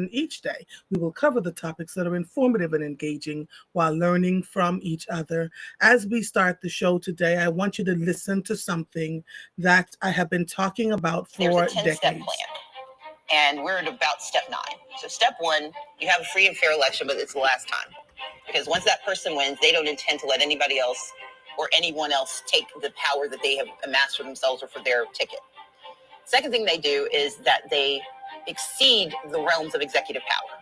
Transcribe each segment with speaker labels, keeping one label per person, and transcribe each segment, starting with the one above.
Speaker 1: and each day we will cover the topics that are informative and engaging while learning from each other. As we start the show today, I want you to listen to something that I have been talking about for
Speaker 2: decades. There's a 10-step plan, and we're at about step 9. So step 1, you have a free and fair election, but it's the last time. Because once that person wins, they don't intend to let anybody else or anyone else take the power that they have amassed for themselves or for their ticket. Second thing they do is that they exceed the realms of executive power.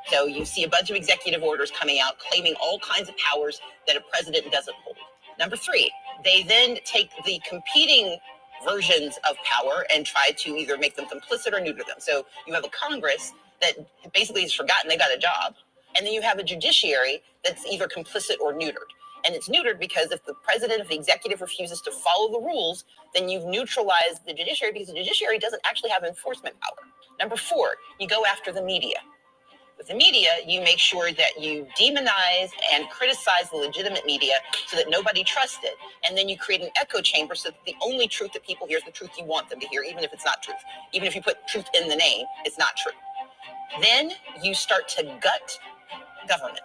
Speaker 2: So you see a bunch of executive orders coming out claiming all kinds of powers that a president doesn't hold. Number 3, they then take the competing versions of power and try to either make them complicit or neuter them. So you have a Congress that basically has forgotten they got a job. And then you have a judiciary that's either complicit or neutered. And it's neutered because if the president, if the executive refuses to follow the rules, then you've neutralized the judiciary because the judiciary doesn't actually have enforcement power. Number 4, you go after the media. With the media, you make sure that you demonize and criticize the legitimate media so that nobody trusts it. And then you create an echo chamber so that the only truth that people hear is the truth you want them to hear, even if it's not truth. Even if you put truth in the name, it's not true. Then you start to gut government.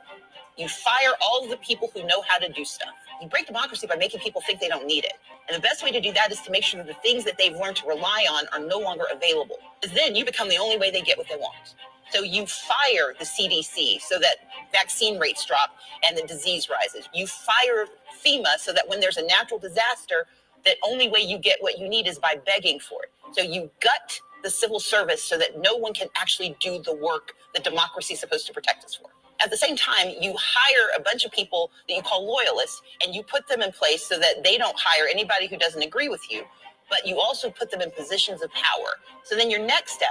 Speaker 2: You fire all of the people who know how to do stuff. You break democracy by making people think they don't need it. And the best way to do that is to make sure that the things that they've learned to rely on are no longer available. Because then you become the only way they get what they want. So you fire the CDC so that vaccine rates drop and the disease rises. You fire FEMA so that when there's a natural disaster, the only way you get what you need is by begging for it. So you gut the civil service so that no one can actually do the work that democracy is supposed to protect us for. At the same time, you hire a bunch of people that you call loyalists, and you put them in place so that they don't hire anybody who doesn't agree with you, but you also put them in positions of power. So then your next step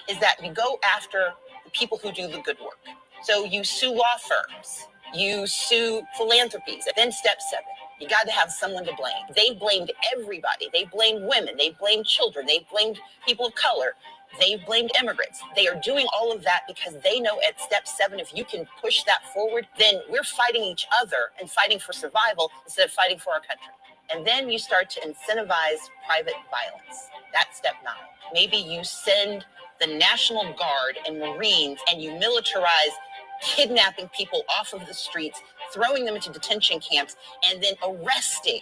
Speaker 2: is that you go after the people who do the good work. So you sue law firms, you sue philanthropies. And then step 7, you got to have someone to blame. They blamed everybody. They blamed women. They blamed children. They blamed people of color. They blamed immigrants. They are doing all of that because they know at step 7, if you can push that forward, then we're fighting each other and fighting for survival instead of fighting for our country. And then you start to incentivize private violence. That's step 9. Maybe you send the National Guard and Marines and you militarize kidnapping people off of the streets, throwing them into detention camps, and then arresting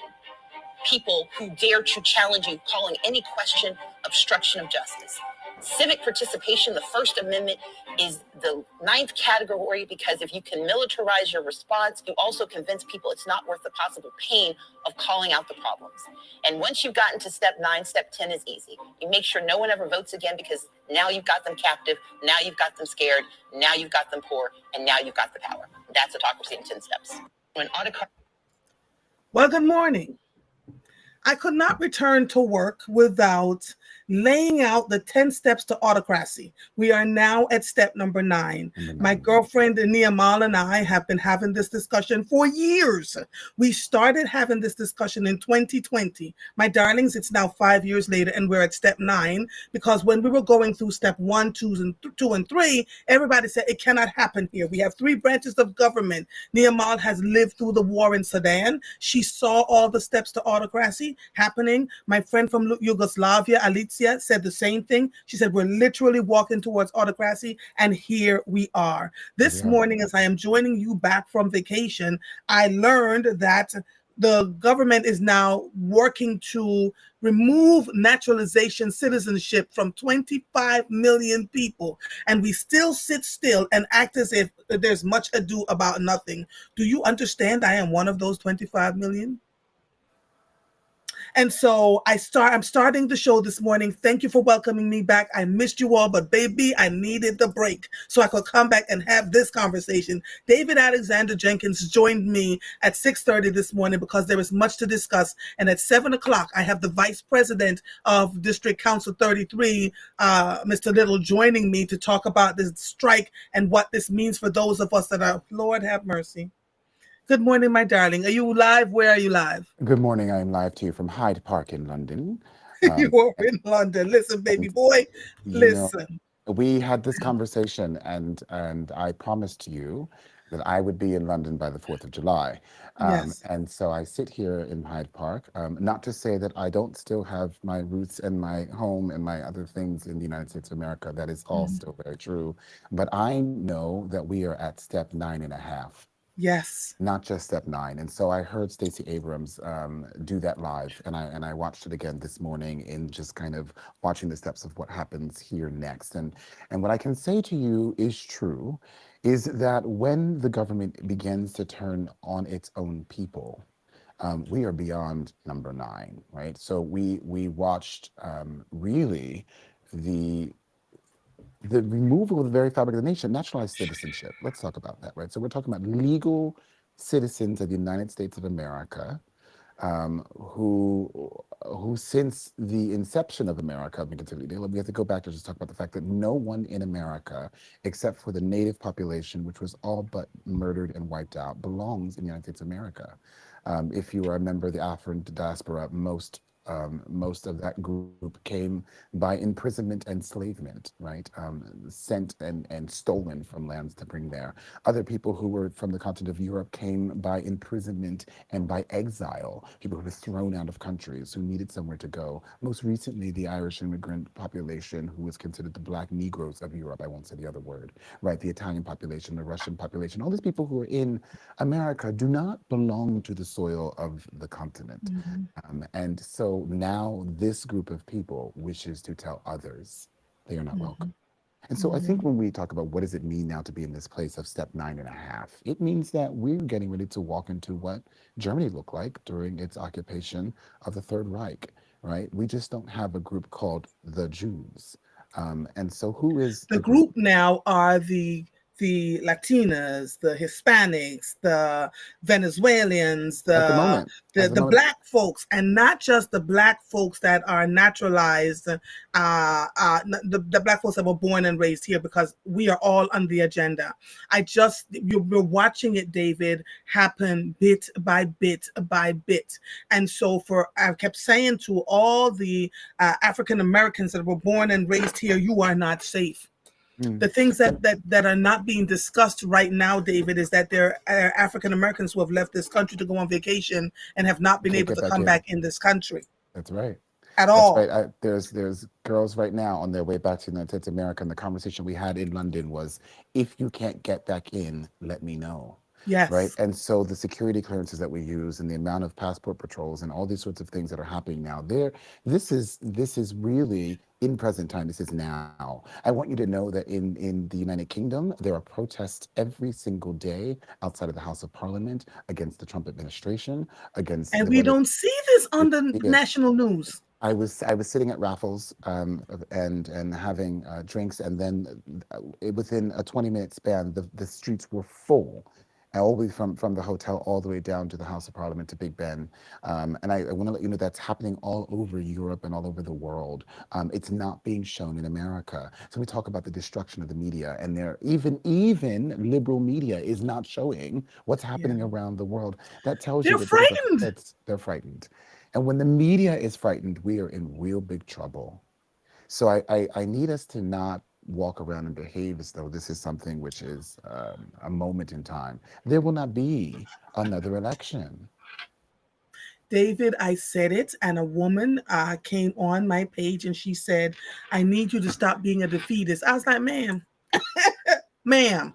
Speaker 2: people who dare to challenge you, calling any question obstruction of justice. Civic participation, the First Amendment, is the 9th category because if you can militarize your response, you also convince people it's not worth the possible pain of calling out the problems. And once you've gotten to step 9, step 10 is easy. You make sure no one ever votes again because now you've got them captive, now you've got them scared, now you've got them poor, and now you've got the power. That's autocracy in 10 steps.
Speaker 1: Well, good morning. I could not return to work without laying out the 10 steps to autocracy. We are now at step number 9. My girlfriend Niamal and I have been having this discussion for years. We started having this discussion in 2020. My darlings, it's now 5 years later and we're at step 9 because when we were going through step 1, 2, and 3, everybody said it cannot happen here. We have 3 branches of government. Niamal has lived through the war in Sudan. She saw all the steps to autocracy happening. My friend from Yugoslavia, Alicia, said the same thing. She said, we're literally walking towards autocracy, and here we are. This morning, as I am joining you back from vacation, I learned that the government is now working to remove naturalization citizenship from 25 million people, and we still sit still and act as if there's much ado about nothing. Do you understand I am one of those 25 million? And so I'm starting the show this morning. Thank you for welcoming me back. I missed you all, but baby, I needed the break so I could come back and have this conversation. David Alexander Jenkins joined me at 6:30 this morning because there is much to discuss. And at 7 o'clock, I have the Vice President of District Council 33, Mr. Little, joining me to talk about this strike and what this means for those of us that are, Lord have mercy. Good morning, my darling. Are you live? Where are you live?
Speaker 3: Good morning. I am live to you from Hyde Park in London.
Speaker 1: You are in London. Listen, baby boy, listen.
Speaker 3: We had this conversation and I promised you that I would be in London by the 4th of July.
Speaker 1: Yes.
Speaker 3: And so I sit here in Hyde Park, not to say that I don't still have my roots and my home and my other things in the United States of America. That is all
Speaker 1: Mhm.
Speaker 3: still very true. But I know that we are at step 9.5,
Speaker 1: Yes.
Speaker 3: not just step 9. And so I heard Stacey Abrams do that live, and I watched it again this morning in just kind of watching the steps of what happens here next. And what I can say to you is true, is that when the government begins to turn on its own people, we are beyond number 9, right? So we watched really the the removal of the very fabric of the nation, naturalized citizenship. Let's talk about that, right? So we're talking about legal citizens of the United States of America, who since the inception of America, we have to go back to just talk about the fact that no one in America, except for the native population, which was all but murdered and wiped out, belongs in the United States of America. If you are a member of the African diaspora, most of that group came by imprisonment and enslavement, right? Sent and stolen from lands to bring there. Other people who were from the continent of Europe came by imprisonment and by exile, people who were thrown out of countries, who needed somewhere to go. Most recently, the Irish immigrant population, who was considered the Black Negroes of Europe, I won't say the other word, right? The Italian population, the Russian population, all these people who are in America do not belong to the soil of the continent.
Speaker 1: Mhm.
Speaker 3: And so now this group of people wishes to tell others they are not welcome.
Speaker 1: Mhm.
Speaker 3: And so I think
Speaker 1: Mhm.
Speaker 3: when we talk about what does it mean now to be in this place of step 9.5, it means that we're getting ready to walk into what Germany looked like during its occupation of the Third Reich, right? We just don't have a group called the Jews. And so who is
Speaker 1: The
Speaker 3: the group?
Speaker 1: group now are the Latinas, the Hispanics, the Venezuelans,
Speaker 3: At the moment, as the
Speaker 1: the
Speaker 3: moment,
Speaker 1: black folks, and not just the black folks that are naturalized, the black folks that were born and raised here, because we are all on the agenda. We're watching it, David, happen bit by bit by bit. And so I kept saying to all the African Americans that were born and raised here, you are not safe.
Speaker 3: mm,
Speaker 1: The things that are not being discussed right now, David, is that there are African Americans who have left this country to go on vacation and have not been
Speaker 3: can't
Speaker 1: able
Speaker 3: get
Speaker 1: to
Speaker 3: back
Speaker 1: come
Speaker 3: in.
Speaker 1: back in this country
Speaker 3: That's right.
Speaker 1: at
Speaker 3: That's right.
Speaker 1: all.
Speaker 3: There's girls right now on their way back to the United States of America, and the conversation we had in London was, if you can't get back in, let me know. Right.
Speaker 1: Yes.
Speaker 3: And so the security clearances that we use and the amount of passport patrols and all these sorts of things that are happening now, this is really in present time. This is now. I want you to know that in the United Kingdom, there are protests every single day outside of the House of Parliament against the Trump administration, against
Speaker 1: And
Speaker 3: the
Speaker 1: we
Speaker 3: what
Speaker 1: don't see this on the
Speaker 3: it,
Speaker 1: national news.
Speaker 3: I was sitting at Raffles, and having drinks, and then within a 20-minute span, the streets were full, all the way from the hotel all the way down to the House of Parliament to Big Ben. And I want to let you know that's happening all over Europe and all over the world. It's not being shown in America. So we talk about the destruction of the media, and there even liberal media is not showing what's
Speaker 1: Yeah.
Speaker 3: happening around the world. That tells you
Speaker 1: They're
Speaker 3: that there is a
Speaker 1: frightened.
Speaker 3: they're frightened. And when the media is frightened, we are in real big trouble. So I need us to not walk around and behave as though this is something which is a moment in time. There will not be another election.
Speaker 1: David, I said it, and a woman came on my page and she said, I need you to stop being a defeatist. I was like, ma'am, man,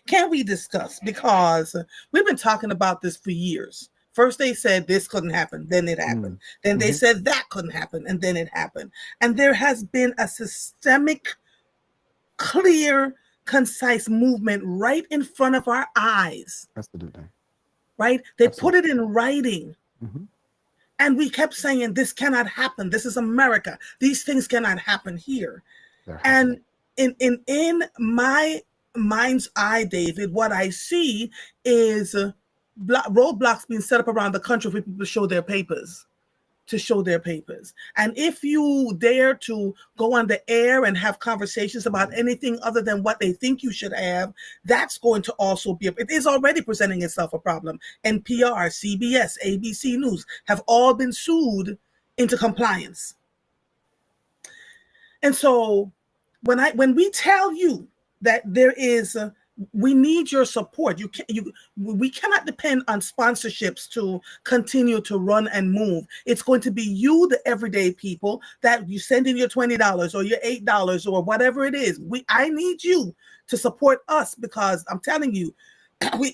Speaker 1: can we discuss? Because we've been talking about this for years. First, they said this couldn't happen, then it happened.
Speaker 3: Mm.
Speaker 1: Then they
Speaker 3: Hmm.
Speaker 1: said that couldn't happen, and then it happened. And there has been a systemic, clear, concise movement right in front of our eyes,
Speaker 3: Absolutely.
Speaker 1: right? They put
Speaker 3: Absolutely.
Speaker 1: it in writing.
Speaker 3: Hmm.
Speaker 1: And we kept saying, this cannot happen. This is America. These things cannot happen here.
Speaker 3: They're happening.
Speaker 1: And in my mind's eye, David, what I see is roadblocks being set up around the country for people to show their papers. To show their papers. And if you dare to go on the air and have conversations about anything other than what they think you should have, that's going to also be, it is already presenting itself a problem. NPR, CBS, ABC News have all been sued into compliance. And so when we tell you that there is we need your support. We cannot depend on sponsorships to continue to run and move. It's going to be you, the everyday people, that you send in your $20 or your $8 or whatever it is. I need you to support us, because I'm telling you,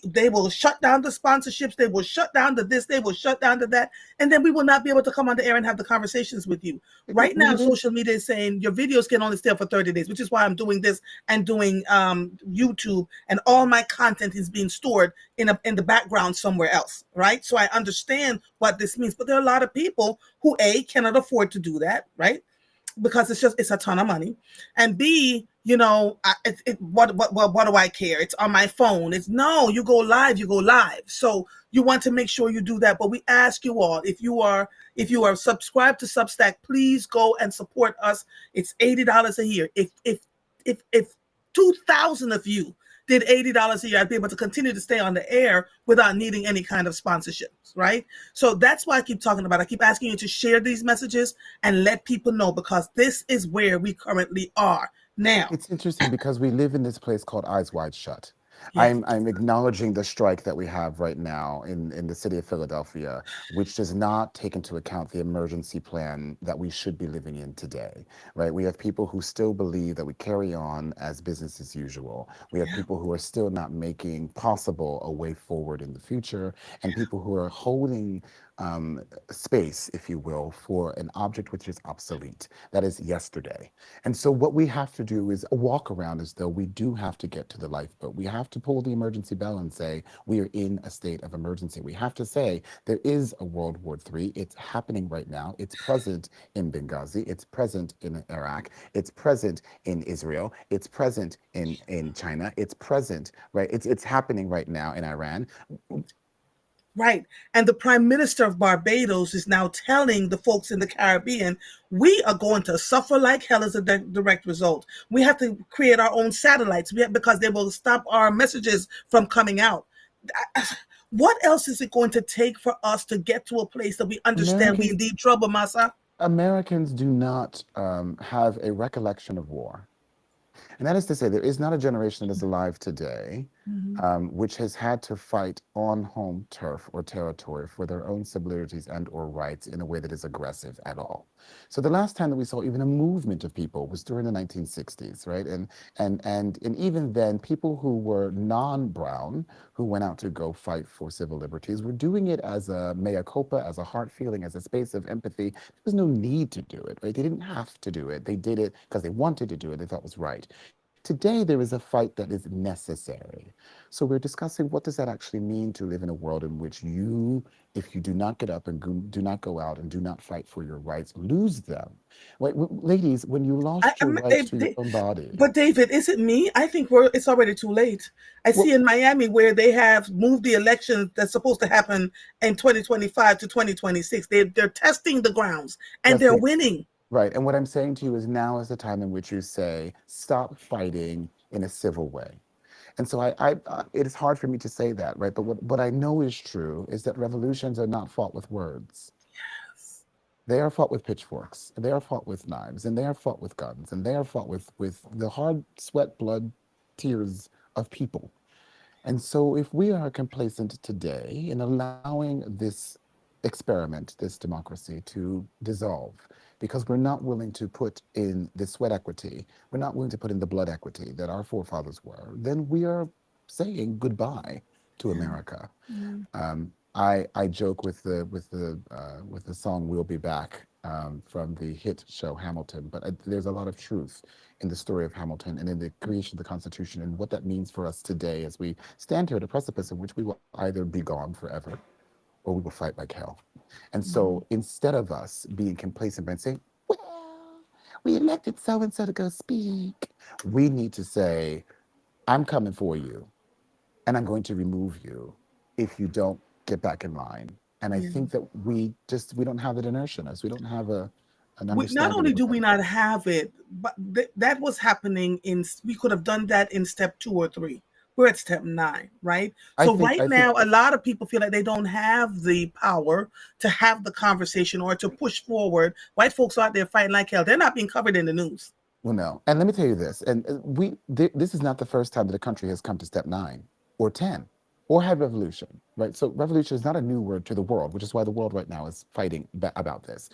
Speaker 1: they will shut down the sponsorships, they will shut down the this, they will shut down to that, and then we will not be able to come on the air and have the conversations with you. Right now, social media is saying your videos can only stay up for 30 days, which is why I'm doing this and doing YouTube, and all my content is being stored in the background somewhere else, right? So I understand what this means, but there are a lot of people who cannot afford to do that, right? Because it's a ton of money, and B, what do I care? It's on my phone. It's no, you go live. So you want to make sure you do that. But we ask you all, if you are subscribed to Substack, please go and support us. It's $80 a year. If 2,000 of you did $80 a year, I'd be able to continue to stay on the air without needing any kind of sponsorships, right? So that's why I keep talking about it. I keep asking you to share these messages and let people know, because this is where we currently are now.
Speaker 3: It's interesting because we live in this place called Eyes Wide Shut.
Speaker 1: Yes.
Speaker 3: I'm acknowledging the strike that we have right now in the city of Philadelphia, which does not take into account the emergency plan that we should be living in today, right? We have people who still believe that we carry on as business as usual. We have people who are still not making possible a way forward in the future, and people who are holding space, if you will, for an object which is obsolete, that is yesterday. And so what we have to do is walk around as though we do have to get to the lifeboat. We have to pull the emergency bell and say, we are in a state of emergency. We have to say, there is a World War III. It's happening right now. It's present in Benghazi. It's present in Iraq. It's present in Israel. It's present in China. It's present, right? It's happening right now in Iran.
Speaker 1: Right. And the Prime Minister of Barbados is now telling the folks in the Caribbean, we are going to suffer like hell as a direct result. We have to create our own satellites because they will stop our messages from coming out. What else is it going to take for us to get to a place that we understand we indeed trouble, Massa?
Speaker 3: Americans do not have a recollection of war. And that is to say, there is not a generation that is alive today which has had to fight on home turf or territory for their own civil liberties and or rights in a way that is aggressive at all. So the last time that we saw even a movement of people was during the 1960s, right? And even then, people who were non-brown, who went out to go fight for civil liberties, were doing it as a mea culpa, as a heart feeling, as a space of empathy. There was no need to do it, right? They didn't have to do it. They did it because they wanted to do it. They thought it was right. Today, there is a fight that is necessary. So we're discussing, what does that actually mean to live in a world in which you, if you do not get up and do not go out and do not fight for your rights, lose them. Wait, ladies, when you lost your rights to your own body.
Speaker 1: But David, is it me? I think it's already too late. I see in Miami where they have moved the election that's supposed to happen in 2025 to 2026. They're testing the grounds, and they're winning.
Speaker 3: Right. And what I'm saying to you is, now is the time in which you say, stop fighting in a civil way. And so it is hard for me to say that, right? But what I know is true is that revolutions are not fought with words.
Speaker 1: Yes.
Speaker 3: They are fought with pitchforks, and they are fought with knives, and they are fought with guns, and they are fought with the hard sweat, blood, tears of people. And so if we are complacent today in allowing this experiment, this democracy, to dissolve, because we're not willing to put in the sweat equity, we're not willing to put in the blood equity that our forefathers were, then we are saying goodbye to America. I joke with the song "We'll Be Back" from the hit show Hamilton, but there's a lot of truth in the story of Hamilton and in the creation of the Constitution, and what that means for us today as we stand here at a precipice in which we will either be gone forever or we will fight like hell. And so instead of us being complacent and saying, well, we elected so-and-so to go speak, we need to say, I'm coming for you, and I'm going to remove you if you don't get back in line. And I think that we don't have that inertia in us. We don't have an understanding.
Speaker 1: Not only do we not have it, but that was happening we could have done that in step 2 or 3. We're at step 9, right? So right now, a lot of people feel like they don't have the power to have the conversation or to push forward. White folks out there fighting like hell. They're not being covered in the news.
Speaker 3: Well, no. And let me tell you this, and this is not the first time that a country has come to step 9 or 10 or had revolution, right? So revolution is not a new word to the world, which is why the world right now is fighting about this.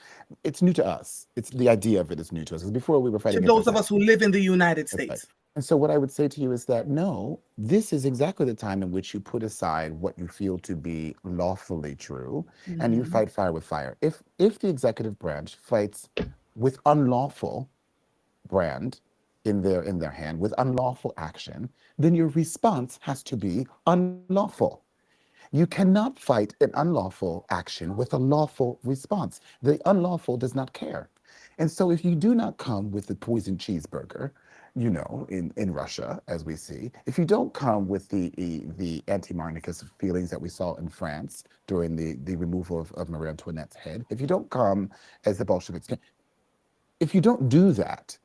Speaker 3: It's new to us. It's the idea of it is new to us. Because before we were fighting
Speaker 1: To
Speaker 3: against
Speaker 1: those of
Speaker 3: ourselves.
Speaker 1: us who live in the United
Speaker 3: That's right.
Speaker 1: States.
Speaker 3: And so what I would say to you is that no, this is exactly the time in which you put aside what you feel to be lawfully true and you
Speaker 1: Mhm.
Speaker 3: fight fire with fire. If the executive branch fights with unlawful brand in their hand with unlawful action, then your response has to be unlawful. You cannot fight an unlawful action with a lawful response. The unlawful does not care. And so if you do not come with the poison cheeseburger, in Russia, as we see, if you don't come with the anti-Marxist feelings that we saw in France during the removal of Marie Antoinette's head, if you don't come as the Bolsheviks, if you don't do that,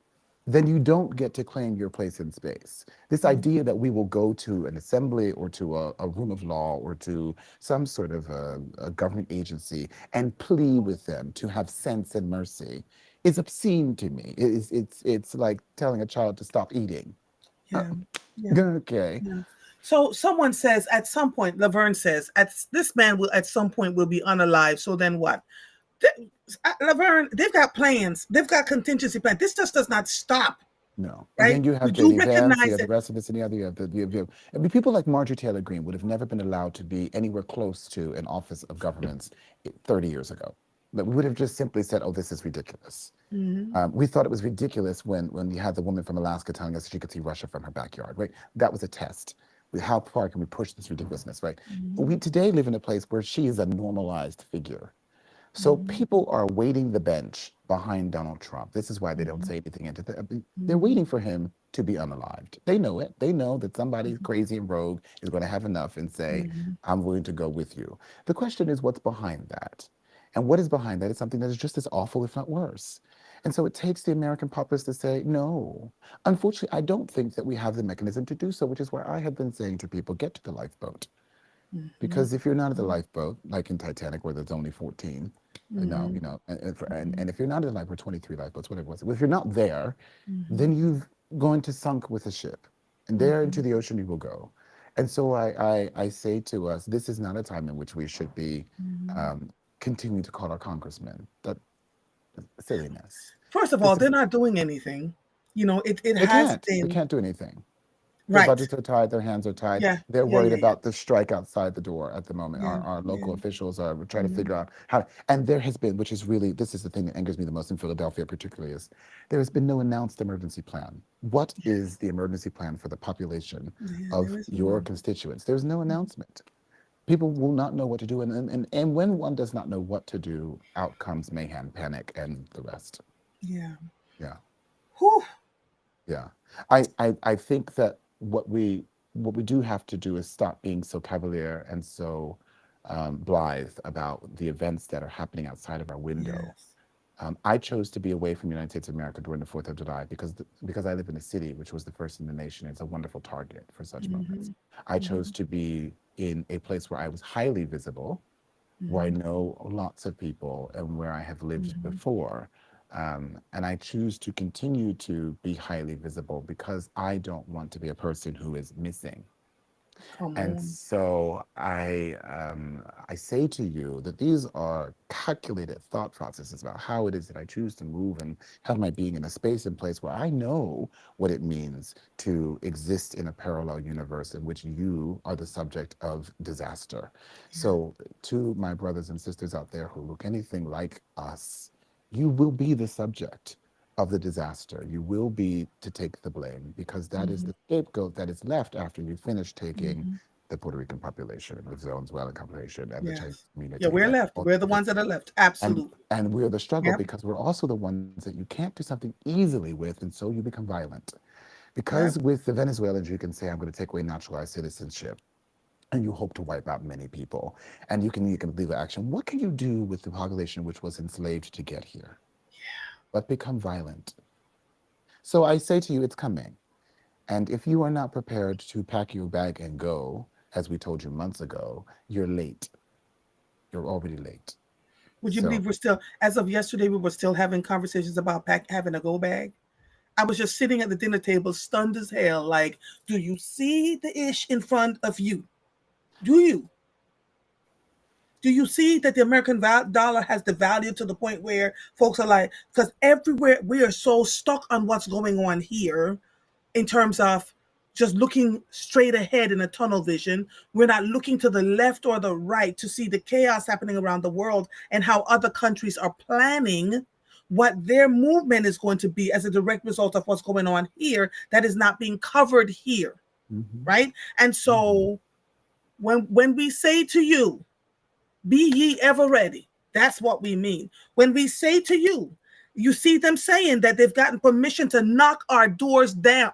Speaker 3: then you don't get to claim your place in space. This idea that we will go to an assembly or to a room of law or to some sort of a government agency and plea with them to have sense and mercy is obscene to me. It's like telling a child to stop eating. Uh,
Speaker 1: Yeah. Yeah.
Speaker 3: okay.
Speaker 1: Yeah. So someone says at some point, Laverne says, this man will at some point will be unalive. So then what? Laverne, they've got plans. They've got contingency plans. This just does not stop,
Speaker 3: No. And
Speaker 1: right?
Speaker 3: then you
Speaker 1: We
Speaker 3: have
Speaker 1: do
Speaker 3: J.D. Vance, you
Speaker 1: recognize
Speaker 3: have the
Speaker 1: that.
Speaker 3: rest of this and the other, you have I mean, people like Marjorie Taylor Greene would have never been allowed to be anywhere close to an office of governance 30 years ago. But we would have just simply said, oh, this is ridiculous.
Speaker 1: Mhm.
Speaker 3: We thought it was ridiculous when you had the woman from Alaska telling us she could see Russia from her backyard, right? That was a test. How far can we push this ridiculousness, right?
Speaker 1: Mhm.
Speaker 3: We today live in a place where she is a normalized figure. So
Speaker 1: Mhm.
Speaker 3: people are waiting the bench behind Donald Trump. This is why they don't
Speaker 1: Mhm.
Speaker 3: say anything into they're
Speaker 1: Mhm.
Speaker 3: waiting for him to be unalived. They know it. They know that somebody crazy and rogue is going to have enough and say,
Speaker 1: Mhm.
Speaker 3: I'm willing to go with you. The question is what's behind that? And what is behind that is something that is just as awful, if not worse. And so it takes the American populace to say, no. Unfortunately, I don't think that we have the mechanism to do so, which is why I have been saying to people, get to the lifeboat.
Speaker 1: Mhm.
Speaker 3: Because if you're not at the lifeboat, like in Titanic, where there's only 14, no,
Speaker 1: Mhm.
Speaker 3: and if you're not in the lifeboat, 23 lifeboats, whatever it was, if you're not there,
Speaker 1: Mhm.
Speaker 3: then you've gone to sunk with a ship, and there into
Speaker 1: Mhm.
Speaker 3: the ocean you will go. And so I say to us, this is not a time in which we should be
Speaker 1: Mhm.
Speaker 3: um, continuing to call our congressmen. That silliness.
Speaker 1: First of all,
Speaker 3: This
Speaker 1: they're not doing anything. It
Speaker 3: They
Speaker 1: has
Speaker 3: can't. They
Speaker 1: been
Speaker 3: can't do anything. Their
Speaker 1: right.
Speaker 3: budgets are tied, their hands are tied.
Speaker 1: Yeah.
Speaker 3: They're
Speaker 1: Yeah.
Speaker 3: worried
Speaker 1: Yeah. Yeah.
Speaker 3: about the strike outside the door at the moment.
Speaker 1: Yeah.
Speaker 3: Our
Speaker 1: Yeah.
Speaker 3: local officials are trying to
Speaker 1: Mhm.
Speaker 3: figure out how, and there has been, which is really, this is the thing that angers me the most in Philadelphia, particularly, is there has been no announced emergency plan. What is the emergency plan for the population
Speaker 1: Yeah. There
Speaker 3: of
Speaker 1: is
Speaker 3: your
Speaker 1: one.
Speaker 3: constituents? There's no announcement. People will not know what to do. And when one does not know what to do, out comes mayhem, panic, and the rest.
Speaker 1: Yeah.
Speaker 3: Yeah.
Speaker 1: Whew.
Speaker 3: Yeah, I think that what we do have to do is stop being so cavalier and so blithe about the events that are happening outside of our window.
Speaker 1: Yes.
Speaker 3: I chose to be away from the United States of America during the 4th of July because I live in a city which was the first in the nation. It's a wonderful target for such moments.
Speaker 1: Mhm.
Speaker 3: I chose
Speaker 1: Mhm.
Speaker 3: to be in a place where I was highly visible, where I
Speaker 1: Mhm.
Speaker 3: know lots of people and where I have lived
Speaker 1: Mhm.
Speaker 3: before. And I choose to continue to be highly visible because I don't want to be a person who is missing.
Speaker 1: Come
Speaker 3: And
Speaker 1: on.
Speaker 3: so I say to you that these are calculated thought processes about how it is that I choose to move and have my being in a space and place where I know what it means to exist in a parallel universe in which you are the subject of disaster.
Speaker 1: Yeah.
Speaker 3: So to my brothers and sisters out there who look anything like us, you will be the subject of the disaster. You will be to take the blame because that is
Speaker 1: Mhm.
Speaker 3: the scapegoat that is left after you finish taking
Speaker 1: Mhm.
Speaker 3: the Puerto Rican population, the Venezuelan population, and the Chinese
Speaker 1: Yes. Yeah,
Speaker 3: community,
Speaker 1: we're
Speaker 3: and
Speaker 1: left. We're the ones that are left.
Speaker 3: and
Speaker 1: Absolutely.
Speaker 3: and we're the struggle
Speaker 1: Yep.
Speaker 3: because we're also the ones that you can't do something easily with, and so you become violent. Because
Speaker 1: Yep.
Speaker 3: with the Venezuelans, you can say, "I'm going to take away naturalized citizenship." And you hope to wipe out many people, and you can legal action. What can you do with the population which was enslaved to get here, but become violent? So I say to you, it's coming. And if you are not prepared to pack your bag and go, as we told you months ago, you're late. You're already late.
Speaker 1: Would you
Speaker 3: So
Speaker 1: believe we're still, as of yesterday, we were still having conversations about having a go bag? I was just sitting at the dinner table, stunned as hell. Like, do you see the ish in front of you? Do you? Do you see that the American dollar has devalued to the point where folks are like, because everywhere we are so stuck on what's going on here in terms of just looking straight ahead in a tunnel vision. We're not looking to the left or the right to see the chaos happening around the world and how other countries are planning what their movement is going to be as a direct result of what's going on here that is not being covered here.
Speaker 3: Mm-hmm.
Speaker 1: Right? And so when we say to you, be ye ever ready, that's what we mean. When we say to you, you see them saying that they've gotten permission to knock our doors down,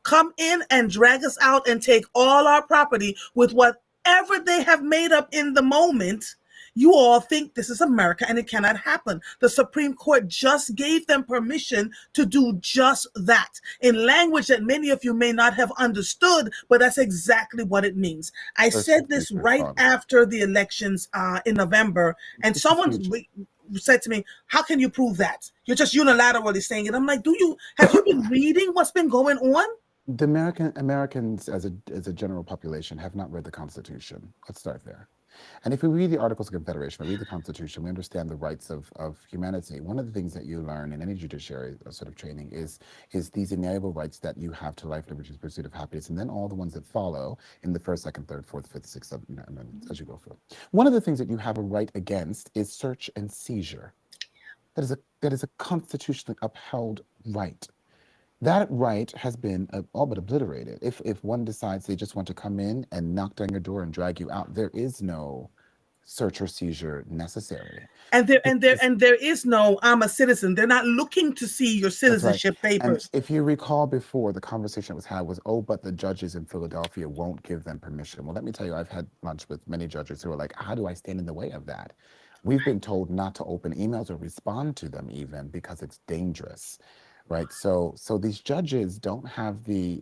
Speaker 1: come in and drag us out and take all our property with whatever they have made up in the moment. You all think this is America and it cannot happen. The Supreme Court just gave them permission to do just that in language that many of you may not have understood, but that's exactly what it means. I said this right after the elections in November, and someone said to me, how can you prove that? You're just unilaterally saying it. I'm like, have you been reading what's been going on?
Speaker 3: The Americans as a general population have not read the Constitution. Let's start there. And if we read the Articles of Confederation, we read the Constitution, we understand the rights of humanity. One of the things that you learn in any judiciary sort of training is these inalienable rights that you have to life, liberty, pursuit of happiness, and then all the ones that follow in the first, second, third, fourth, fifth, sixth, seventh, and then as you go through. One of the things that you have a right against is search and seizure. That is a constitutionally upheld right. That right has been all but obliterated. If one decides they just want to come in and knock down your door and drag you out, there is no search or seizure necessary.
Speaker 1: And there is no I'm a citizen. They're not looking to see your citizenship papers.
Speaker 3: And if you recall before, the conversation that was had was, oh, but the judges in Philadelphia won't give them permission. Well, let me tell you, I've had lunch with many judges who are like, how do I stand in the way of that? We've been told not to open emails or respond to them even because it's dangerous. Right, so these judges don't have the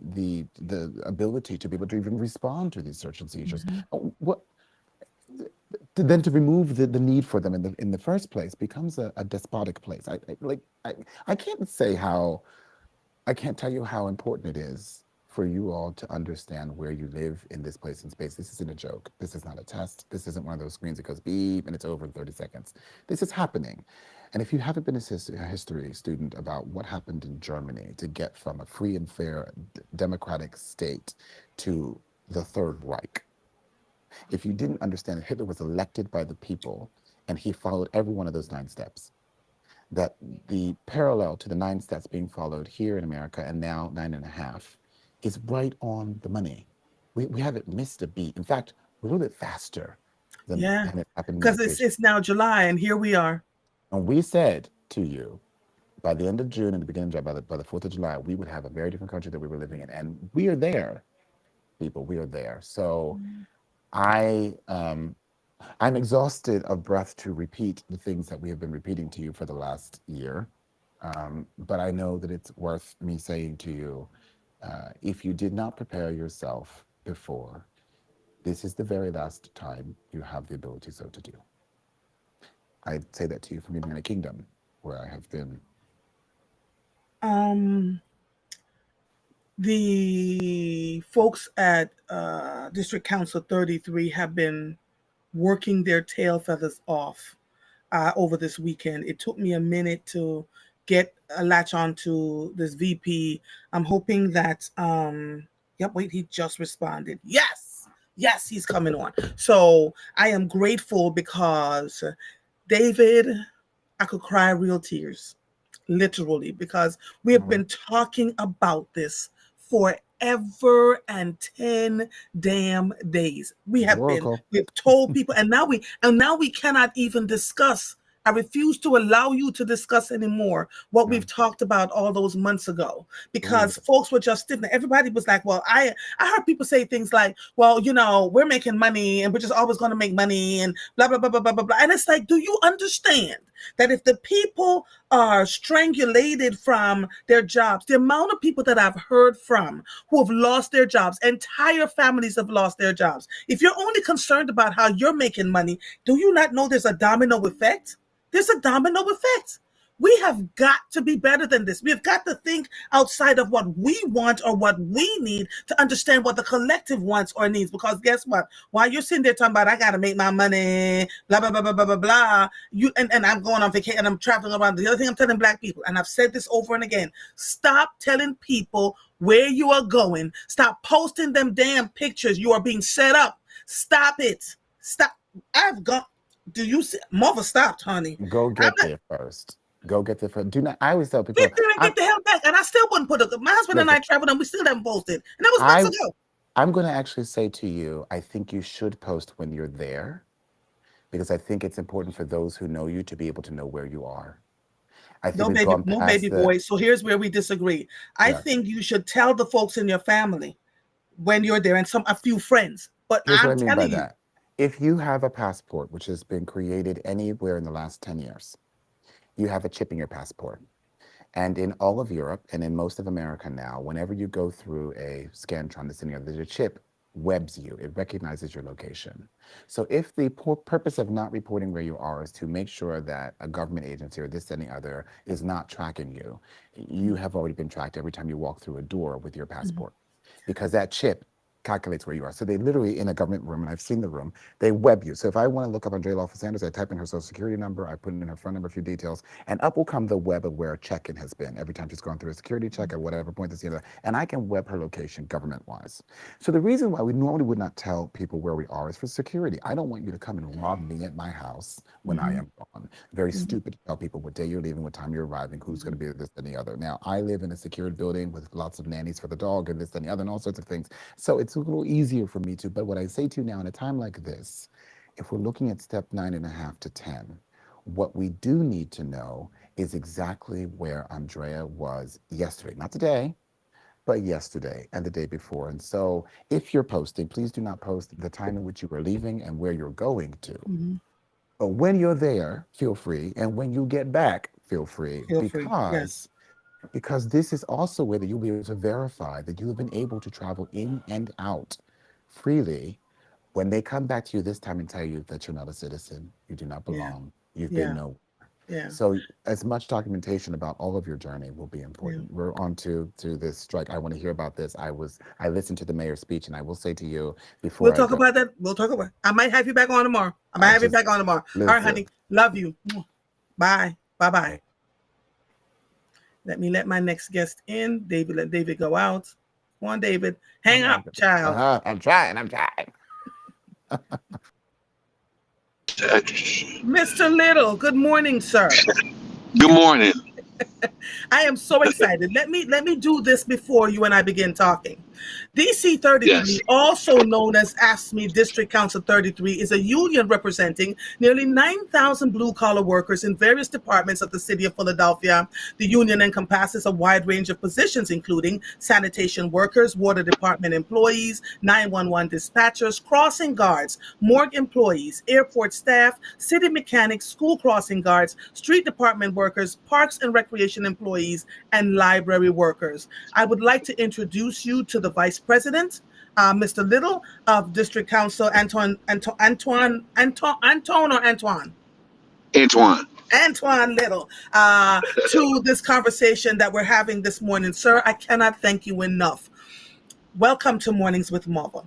Speaker 3: ability to be able to even respond to these search and seizures. Then to remove the need for them in the first place becomes a despotic place. I can't tell you how important it is for you all to understand where you live in this place and space. This isn't a joke. This is not a test. This isn't one of those screens that goes beep and it's over in 30 seconds. This is happening. And if you haven't been a history student about what happened in Germany to get from a free and fair democratic state to the Third Reich, if you didn't understand that Hitler was elected by the people and he followed every one of those 9 steps, that the parallel to the 9 steps being followed here in America and now 9.5 is right on the money. We haven't missed a beat. In fact, we're a little bit faster than it happened.
Speaker 1: Because it's now July and here we are.
Speaker 3: And we said to you, by the end of June and the beginning of July, by the 4th of July, we would have a very different country that we were living in. And we are there, people, we are there. So I'm exhausted of breath to repeat the things that we have been repeating to you for the last year. But I know that it's worth me saying to you, if you did not prepare yourself before, this is the very last time you have the ability so to do. I say that to you from the United Kingdom, where I have been.
Speaker 1: The folks at District Council 33 have been working their tail feathers off over this weekend. It took me a minute to get a latch on to this VP. I'm hoping that, he just responded. Yes, he's coming on. So I am grateful because David, I could cry real tears, literally, because we have been talking about this forever and 10 damn days. We've told people, and now we cannot even discuss. I refuse to allow you to discuss anymore what we've talked about all those months ago, because folks were just stiff. Everybody was like, well, I heard people say things like, well, we're making money and we're just always going to make money and blah, blah, blah, blah, blah, blah, blah. And it's like, do you understand that if the people are strangulated from their jobs, the amount of people that I've heard from who have lost their jobs, entire families have lost their jobs. If you're only concerned about how you're making money, do you not know there's a domino effect? There's a domino effect. We have got to be better than this. We have got to think outside of what we want or what we need to understand what the collective wants or needs. Because guess what? While you're sitting there talking about I gotta make my money, blah blah blah blah blah blah blah, and I'm going on vacation and I'm traveling around. The other thing I'm telling Black people, and I've said this over and again, stop telling people where you are going. Stop posting them damn pictures. You are being set up. Stop it. Stop. I've gone. Do you see? Mother stopped, honey.
Speaker 3: Go get there first. Go get there first. Do not. I always tell people.
Speaker 1: Get there and get the hell back. And I still wouldn't put it. My husband and I traveled and we still haven't posted. And that was months ago.
Speaker 3: I'm going to actually say to you, I think you should post when you're there, because I think it's important for those who know you to be able to know where you are. I think
Speaker 1: no baby boy. So here's where we disagree. I think you should tell the folks in your family when you're there and a few friends. But
Speaker 3: here's
Speaker 1: I'm
Speaker 3: what I mean by
Speaker 1: telling you,
Speaker 3: that. If you have a passport which has been created anywhere in the last 10 years, you have a chip in your passport. And in all of Europe and in most of America now, whenever you go through a Scantron, there's a chip webs you. It recognizes your location. So if the purpose of not reporting where you are is to make sure that a government agency or this and the other is not tracking you, you have already been tracked every time you walk through a door with your passport, because that chip calculates where you are. So they literally, in a government room, and I've seen the room, they web you. So if I want to look up Andrea Lawful Sanders, I type in her social security number, I put in her phone number, a few details, and up will come the web of where a check-in has been every time she's gone through a security check at whatever point this, and I can web her location government-wise. So the reason why we normally would not tell people where we are is for security. I don't want you to come and rob me at my house when I am gone. Very stupid to tell people what day you're leaving, what time you're arriving, who's going to be this and the other. Now, I live in a secured building with lots of nannies for the dog and this and the other and all sorts of things. So it's a little easier for me to, but what I say to you now in a time like this, if we're looking at step 9.5 to 10, what we do need to know is exactly where Andrea was yesterday, not today, but yesterday and the day before. And so if you're posting, please do not post the time in which you are leaving and where you're going to. But when you're there, feel free. And when you get back, feel free. Because this is also where that you'll be able to verify that you have been able to travel in and out freely. When they come back to you this time and tell you that you're not a citizen, you do not belong, you've been nowhere. So as much documentation about all of your journey will be important. We're on to this strike. I want to hear about this. I listened to the mayor's speech, and I will say to you before
Speaker 1: we'll talk about that. We'll talk about it. I might have you back on tomorrow. All right, honey. Love you. Bye. Bye-bye. Let me let my next guest in. David, let David go out. Come on, David. Hang up, child.
Speaker 3: I'm trying.
Speaker 1: Mr. Little, good morning, sir.
Speaker 4: Good morning.
Speaker 1: I am so excited. Let me do this before you and I begin talking. DC 33, also known as AFSCME District Council 33, is a union representing nearly 9,000 blue-collar workers in various departments of the city of Philadelphia. The union encompasses a wide range of positions, including sanitation workers, water department employees, 911 dispatchers, crossing guards, morgue employees, airport staff, city mechanics, school crossing guards, street department workers, parks and recreation employees, and library workers. I would like to introduce you to the Vice President, Mr. Little of District Council, Antoine Little, to this conversation that we're having this morning. Sir, I cannot thank you enough. Welcome to Mornings with Mother.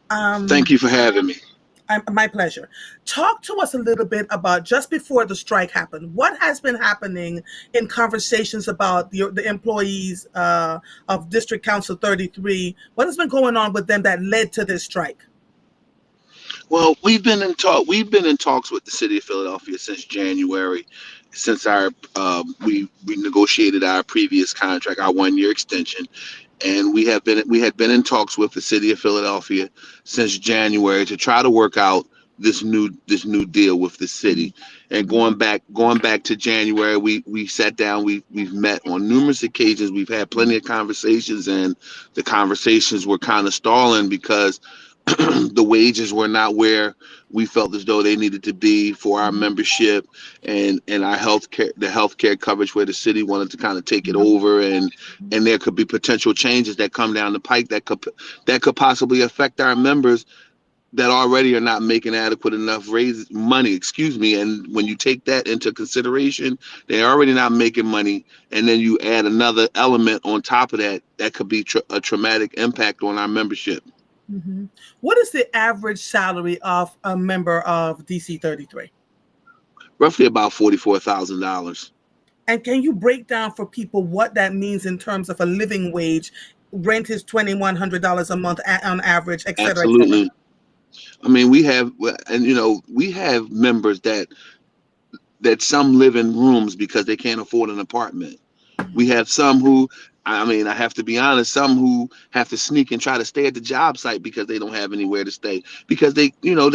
Speaker 4: Thank you for having me.
Speaker 1: My pleasure. Talk to us a little bit about just before the strike happened. What has been happening in conversations about the employees of District Council 33? What has been going on with them that led to this strike?
Speaker 4: Well, we've been in talks with the city of Philadelphia since January, since our we negotiated our previous contract, our 1-year extension. And we had been in talks with the city of Philadelphia since January to try to work out this new deal with the city. And going back to January, we sat down, we've met on numerous occasions, we've had plenty of conversations, and the conversations were kind of stalling because the wages were not where we felt as though they needed to be for our membership and our healthcare coverage, where the city wanted to kind of take it over, and there could be potential changes that come down the pike that could possibly affect our members that already are not making adequate enough raise money, excuse me. And when you take that into consideration, they're already not making money. And then you add another element on top of that, that could be a traumatic impact on our membership.
Speaker 1: Mhm. What is the average salary of a member of DC 33?
Speaker 4: Roughly about $44,000.
Speaker 1: And can you break down for people what that means in terms of a living wage? Rent is $2,100 a month on average, et cetera, et cetera.
Speaker 4: Absolutely. I mean, we have, and we have members that some live in rooms because they can't afford an apartment. We have some who, I mean, I have to be honest, some who have to sneak and try to stay at the job site because they don't have anywhere to stay because they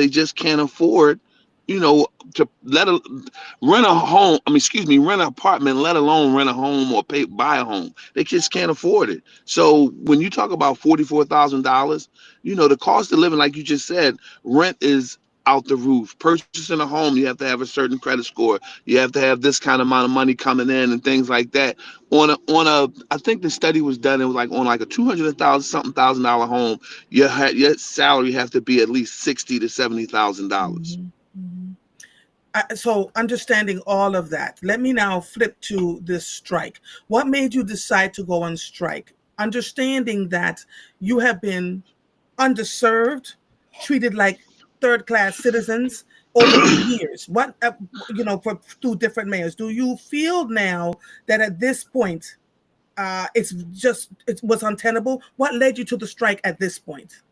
Speaker 4: just can't afford, you know, to rent a home. I mean, excuse me, rent an apartment, let alone rent a home or buy a home. They just can't afford it. So when you talk about $44,000, the cost of living, like you just said, rent is out the roof. Purchasing a home, you have to have a certain credit score. You have to have this kind of amount of money coming in and things like that. On a I think the study was done, it was like on like a 200,000 something $1,000 home, your salary have to be at least $60,000 to $70,000.
Speaker 1: Mhm, mhm. So understanding all of that, let me now flip to this strike. What made you decide to go on strike? Understanding that you have been underserved, treated like third-class citizens over the years. What through different mayors. Do you feel now that at this point, it was untenable? What led you to the strike at this point?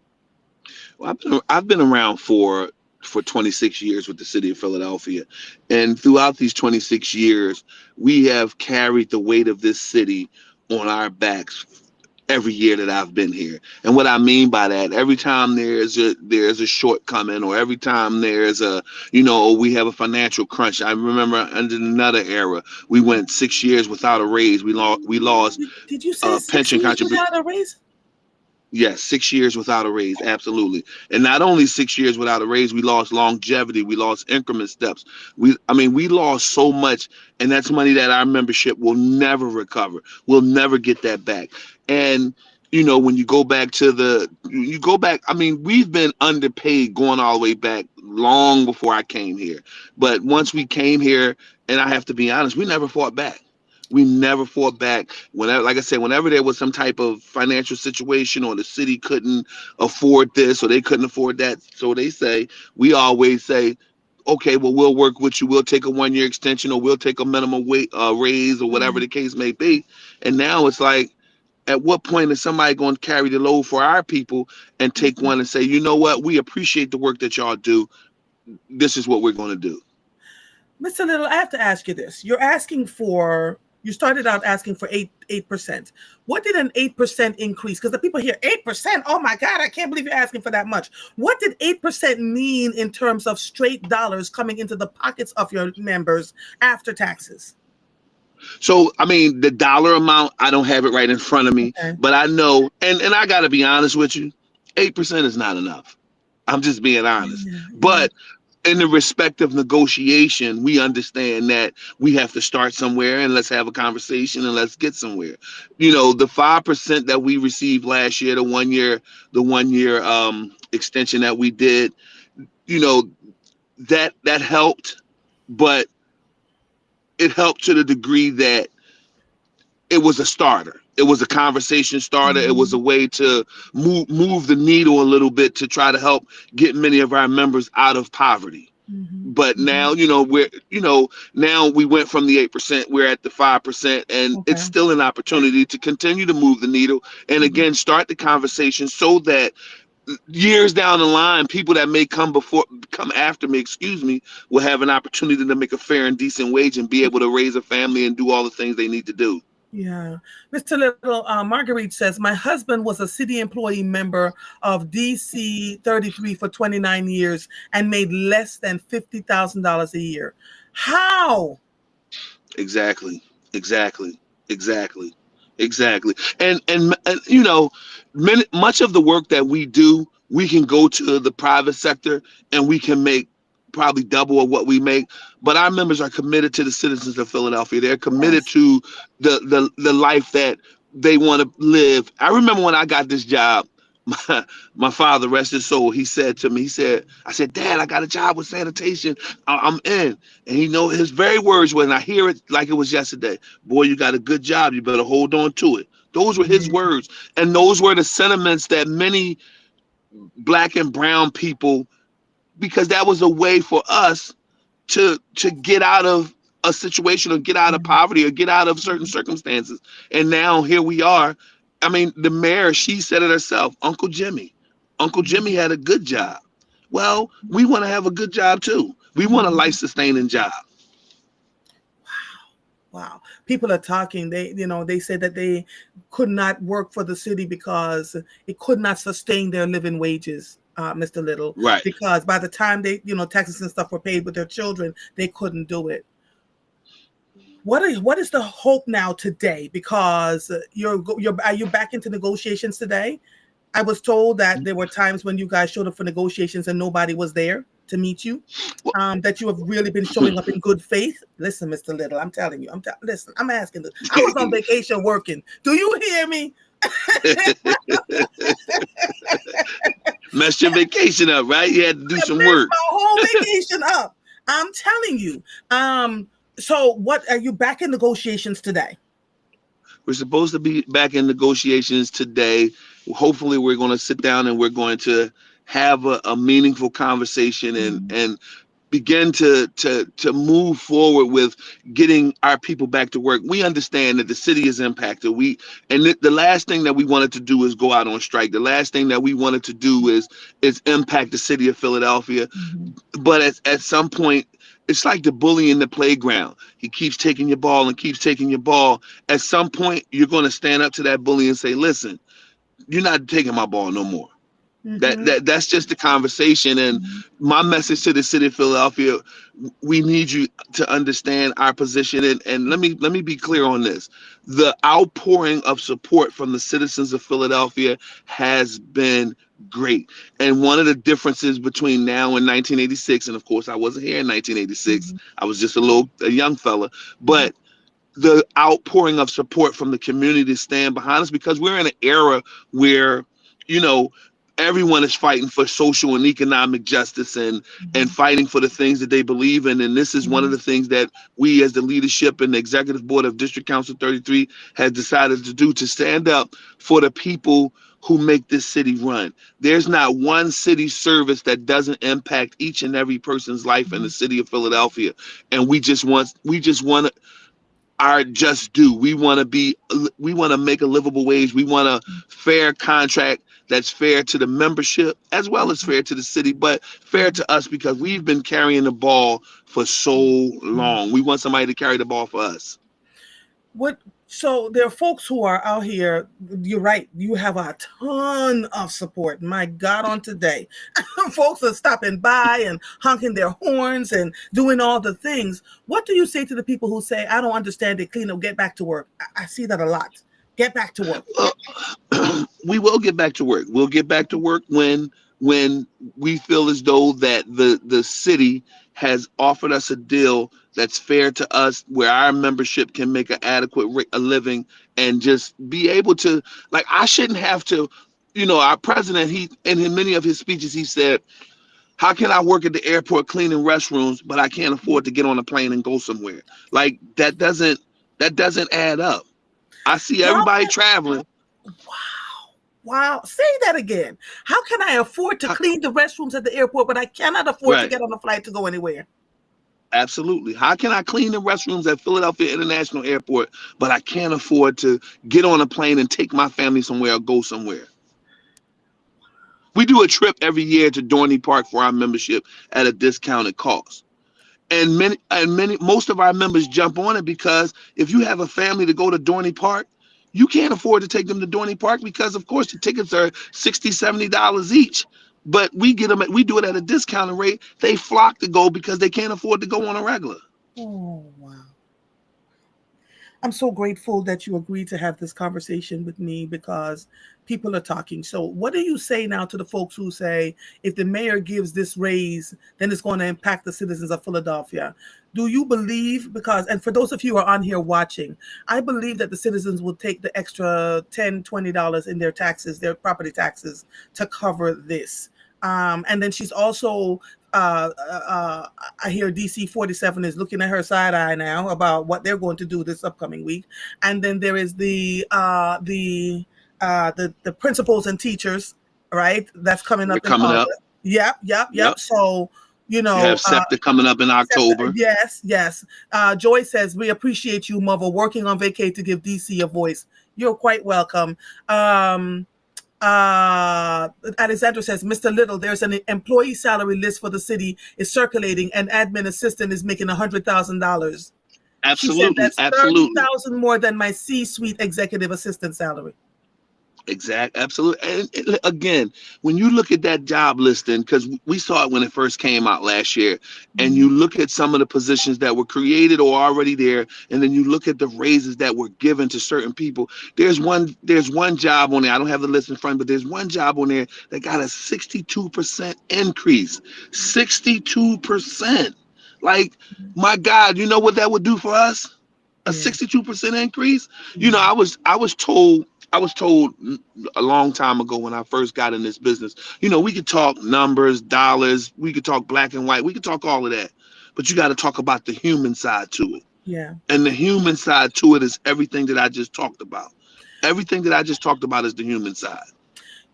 Speaker 4: Well, I've been around for 26 years with the city of Philadelphia, and throughout these 26 years, we have carried the weight of this city on our backs every year that I've been here. And what I mean by that, every time there's a shortcoming, or every time there's we have a financial crunch. I remember under another era, we went 6 years without a raise. We lost
Speaker 1: Did you say six
Speaker 4: pension
Speaker 1: years
Speaker 4: contribution.
Speaker 1: without a raise?
Speaker 4: Yes, 6 years without a raise, absolutely. And not only 6 years without a raise, we lost longevity, we lost increment steps. We lost so much, and that's money that our membership will never recover. We'll never get that back. And when you go back, I mean, we've been underpaid going all the way back long before I came here. But once we came here, and I have to be honest, we never fought back. We never fought back. Whenever, like I said, whenever there was some type of financial situation, or the city couldn't afford this or they couldn't afford that, so they say, we always say, okay, well, we'll work with you. We'll take a 1 year extension, or we'll take a minimum raise, or whatever the case may be. And now it's like, at what point is somebody going to carry the load for our people and take one and say, you know what, we appreciate the work that y'all do. This is what we're going to do.
Speaker 1: Mr. Little, I have to ask you this. You started out asking for 8%. What did an 8% increase? Because the people hear 8%. Oh my God, I can't believe you're asking for that much. What did 8% mean in terms of straight dollars coming into the pockets of your members after taxes?
Speaker 4: So, I mean, the dollar amount, I don't have it right in front of me,
Speaker 1: Okay.
Speaker 4: but I know, and I got to be honest with you, 8% is not enough. I'm just being honest.
Speaker 1: Yeah, yeah.
Speaker 4: But in the respect of negotiation, we understand that we have to start somewhere, and let's have a conversation and let's get somewhere. The 5% that we received last year, the 1 year extension that we did, you know, that helped, but it helped to the degree that it was a starter. It was a conversation starter. It was a
Speaker 1: Mhm,
Speaker 4: way to move the needle a little bit to try to help get many of our members out of poverty.
Speaker 1: mhm,
Speaker 4: But
Speaker 1: mhm.
Speaker 4: now, now we went from the 8%, we're at the 5%, and it's
Speaker 1: Okay.
Speaker 4: still an opportunity to continue to move the needle and
Speaker 1: Mhm.
Speaker 4: again start the conversation, so that years down the line, people that may come after me, excuse me, will have an opportunity to make a fair and decent wage and be able to raise a family and do all the things they need to do.
Speaker 1: Yeah. Mr. Little, Marguerite says, my husband was a city employee member of DC 33 for 29 years and made less than $50,000 a year. How?
Speaker 4: Exactly. Exactly. Exactly. Exactly. And much of the work that we do, we can go to the private sector and we can make probably double of what we make. But our members are committed to the citizens of Philadelphia. They're committed
Speaker 1: Yes.
Speaker 4: to the life that they want to live. I remember when I got this job, my father, rest his soul, he said to me, I said, Dad, I got a job with sanitation. I'm in. And he know his very words were, and I hear it like it was yesterday. Boy, you got a good job. You better hold on to it. Those were his words. And those were the sentiments that many black and brown people, because that was a way for us to get out of a situation or get out of poverty or get out of certain circumstances. And now here we are. I mean, the mayor, she said it herself, Uncle Jimmy. Uncle Jimmy had a good job. Well, we want to have a good job too. We want a life sustaining job.
Speaker 1: Wow. People are talking. They said that they could not work for the city because it could not sustain their living wages, Mr. Little.
Speaker 4: Right.
Speaker 1: Because by the time they, taxes and stuff were paid with their children, they couldn't do it. What is the hope now today? Because are you back into negotiations today? I was told that there were times when you guys showed up for negotiations and nobody was there to meet you. That you have really been showing up in good faith. Listen, Mr. Little, I'm telling you. Listen, I'm asking this. I was on vacation working. Do you hear me?
Speaker 4: Messed your vacation up, right? You had to do some
Speaker 1: messed
Speaker 4: work.
Speaker 1: my whole vacation up. I'm telling you. So what are you back in negotiations today?
Speaker 4: We're supposed to be back in negotiations today. Hopefully we're going to sit down and we're going to have a meaningful conversation and begin to move forward with getting our people back to work. We understand that the city is impacted. The last thing that we wanted to do is go out on strike. The last thing that we wanted to do is impact the city of Philadelphia. But at some point, it's like the bully in the playground. He keeps taking your ball and keeps taking your ball. At some point, you're going to stand up to that bully and say, listen, you're not taking my ball no more. That's just the conversation. And my message to the city of Philadelphia, we need you to understand our position. And let me be clear on this. The outpouring of support from the citizens of Philadelphia has been great. And one of the differences between now and 1986, and of course I wasn't here in 1986, I was just a young fella, but the outpouring of support from the community to stand behind us, because we're in an era where, everyone is fighting for social and economic justice and fighting for the things that they believe in. And this is one of the things that we as the leadership and the executive board of District Council 33 has decided to do, to stand up for the people who make this city run. There's not one city service that doesn't impact each and every person's life in the city of Philadelphia. And we just want our just due. We want to make a livable wage. We want a fair contract that's fair to the membership as well as fair to the city, but fair to us because we've been carrying the ball for so long. We want somebody to carry the ball for us.
Speaker 1: So there are folks who are out here. You're right. You have a ton of support. My God, on today, folks are stopping by and honking their horns and doing all the things. What do you say to the people who say, I don't understand it, clean up, get back to work? I see that a lot. Get back to work.
Speaker 4: We will get back to work. We'll get back to work when we feel as though that the city has offered us a deal that's fair to us, where our membership can make an adequate a living and just be able to, like, I shouldn't have to, our president, in many of his speeches, he said, how can I work at the airport cleaning restrooms, but I can't afford to get on a plane and go somewhere? Like, that doesn't add up. I see everybody traveling.
Speaker 1: Wow. Say that again. How can I afford to clean the restrooms at the airport, but I cannot afford to get on a flight to go anywhere?
Speaker 4: Absolutely. How can I clean the restrooms at Philadelphia International Airport, but I can't afford to get on a plane and take my family somewhere or go somewhere? We do a trip every year to Dorney Park for our membership at a discounted cost. And most of our members jump on it because if you have a family to go to Dorney Park, you can't afford to take them to Dorney Park because, of course, the tickets are $60, $70 each. But we do it at a discounted rate. They flock to go because they can't afford to go on a regular.
Speaker 1: Oh, wow. I'm so grateful that you agreed to have this conversation with me because people are talking. So, what do you say now to the folks who say if the mayor gives this raise, then it's going to impact the citizens of Philadelphia? Do you believe, because, and for those of you who are on here watching, I believe that the citizens will take the extra $10, $20 in their taxes, their property taxes, to cover this. And then she's also I hear DC 47 is looking at her side eye now about what they're going to do this upcoming week. And then there is the principals and teachers, right? That's coming
Speaker 4: They're
Speaker 1: up in
Speaker 4: coming up.
Speaker 1: August. Yep.
Speaker 4: Yep.
Speaker 1: So, you
Speaker 4: You have
Speaker 1: know,
Speaker 4: SEPTA coming up in October.
Speaker 1: yes. Joy says, we appreciate you, Mother, working on vacate to give DC a voice. You're quite welcome. Alexandra says, Mr. Little, there's an employee salary list for the city is circulating and admin assistant is making $100,000. She said that's
Speaker 4: Absolutely.
Speaker 1: $30,000 more than my C-suite executive assistant salary.
Speaker 4: Absolutely. And again, when you look at that job listing, because we saw it when it first came out last year, and you look at some of the positions that were created or already there, and then you look at the raises that were given to certain people. There's one job on there. I don't have the list in front, but there's one job on there that got a 62% increase. 62%. Like, my God, you know what that would do for us? A 62% increase. You know, I was told a long time ago when I first got in this business, you know, we could talk numbers, dollars, we could talk black and white, we could talk all of that, but you got to talk about the human side to it.
Speaker 1: Yeah.
Speaker 4: And the human side to it is everything that I just talked about. Everything that I just talked about is the human side.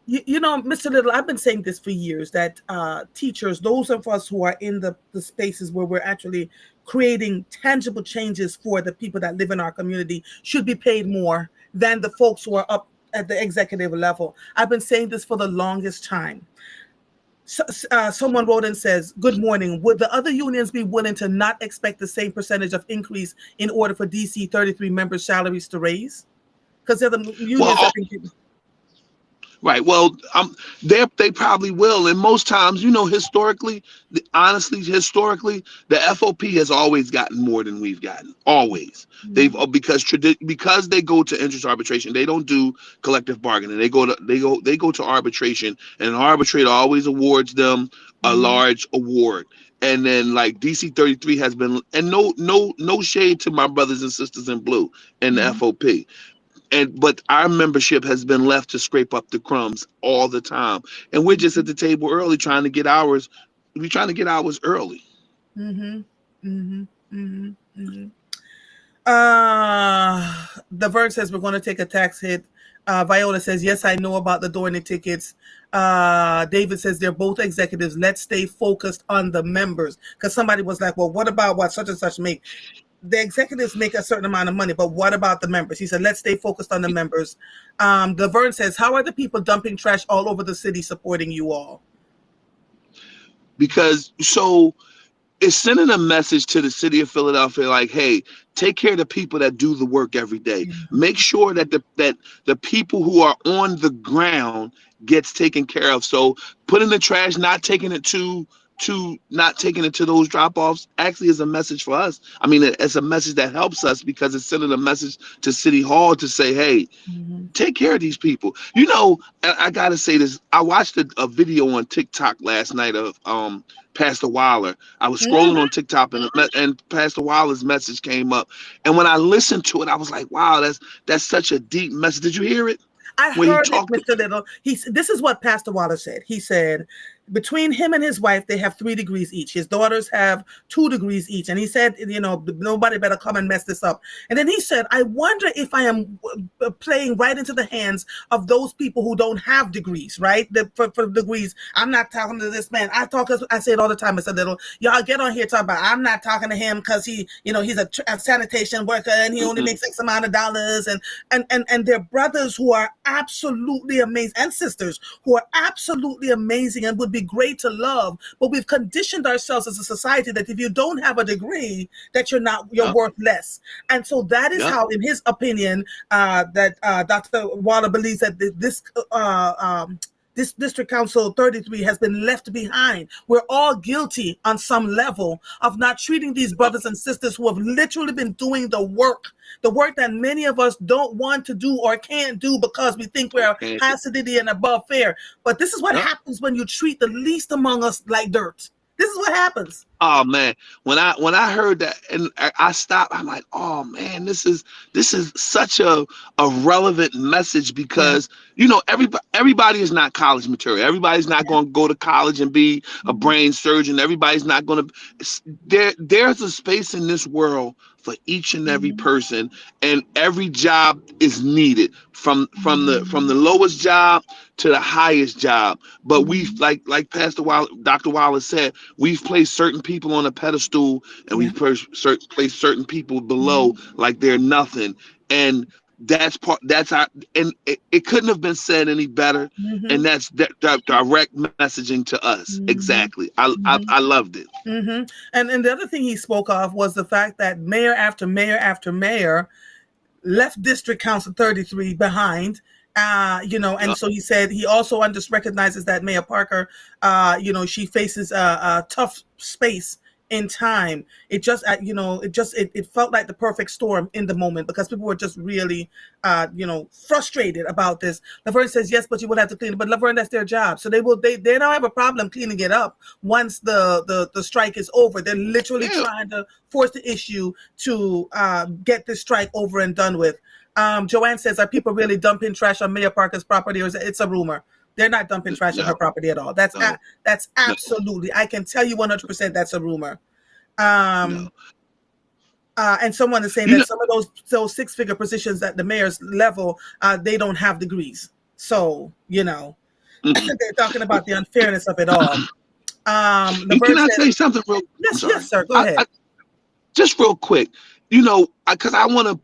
Speaker 1: You know, Mr. Little, I've been saying this for years that teachers, those of us who are in the spaces where we're actually creating tangible changes for the people that live in our community, should be paid more than the folks who are up at the executive level. I've been saying this for the longest time. Someone wrote and says, good morning. Would the other unions be willing to not expect the same percentage of increase in order for DC 33 members' salaries to raise? Because they're the unions that think
Speaker 4: Right. Well, they probably will. And most times, you know, historically, the FOP has always gotten more than we've gotten. Always. They've because they go to interest arbitration. They don't do collective bargaining. They go to arbitration, and an arbitrator always awards them a large award. And then like DC 33 has been, and no shade to my brothers and sisters in blue and the FOP. But our membership has been left to scrape up the crumbs all the time, and we're just at the table early trying to get ours. We're trying to get ours early.
Speaker 1: The Vern says we're going to take a tax hit. Viola says, yes, I know about the Dorney tickets. David says they're both executives. Let's stay focused on the members, because somebody was like, well, what about what such and such make? The executives make a certain amount of money, but what about the members? He said, let's stay focused on the members. The Vern says, how are the people dumping trash all over the city supporting you all?
Speaker 4: Because it's sending a message to the city of Philadelphia, like, hey, take care of the people that do the work every day. Make sure that the people who are on the ground gets taken care of. So putting the trash, not taking it to those drop-offs actually is a message for us. I mean, it's a message that helps us because it's sending a message to City Hall to say, hey, take care of these people. You know, I gotta say this. I watched a video on TikTok last night of Pastor Waller. I was scrolling on TikTok and Pastor Waller's message came up. And when I listened to it, I was like, wow, that's such a deep message. Did you hear it?
Speaker 1: I heard it, Mr. Little. This is what Pastor Waller said. He said, between him and his wife, they have 3 degrees each. His daughters have 2 degrees each. And he said, you know, nobody better come and mess this up. And then he said, I wonder if I am playing right into the hands of those people who don't have degrees, right? For degrees, I'm not talking to this man. I say it all the time, Mr. Little. Y'all get on here talking about, I'm not talking to him because he, you know, he's a sanitation worker and he only makes X amount of dollars. And they're brothers who are absolutely amazing, and sisters who are absolutely amazing and would be great to love, but we've conditioned ourselves as a society that if you don't have a degree, that you're worth less. And so that is how, in his opinion, that Dr. Waller believes that this this District Council 33 has been left behind. We're all guilty on some level of not treating these brothers and sisters who have literally been doing the work that many of us don't want to do or can't do because we think we're high society and above fair. But this is what happens when you treat the least among us like dirt. This is what happens.
Speaker 4: Oh man, when I heard that and I stopped, I'm like, oh man, this is such a relevant message because everybody is not college material. Everybody's not going to go to college and be a brain surgeon. Everybody's not going to. There's a space in this world for each and every person, and every job is needed from the lowest job to the highest job. But we've like Dr. Wallace said, we've placed certain people on a pedestal and we've placed certain people below like they're nothing. And that's our, and it couldn't have been said any better. And that's direct messaging to us. Exactly. I loved it.
Speaker 1: And the other thing he spoke of was the fact that mayor after mayor after mayor left District Council 33 behind. And so he said he also recognizes that Mayor Parker, she faces a tough space in time. It felt like the perfect storm in the moment because people were just really, frustrated about this. Laverne says, yes, but you will have to clean it. But Laverne, that's their job. So they don't have a problem cleaning it up once the strike is over. They're literally trying to force the issue to get this strike over and done with. Joanne says, are people really dumping trash on Mayor Parker's property, or is it's a rumor? They're not dumping trash on her property at all. That's absolutely, I can tell you 100% that's a rumor. And someone is saying that some of those six-figure positions at the mayor's level, they don't have degrees. So, they're talking about the unfairness of it all.
Speaker 4: Can I say something real?
Speaker 1: Yes, sir. Go ahead.
Speaker 4: Just real quick, because I want to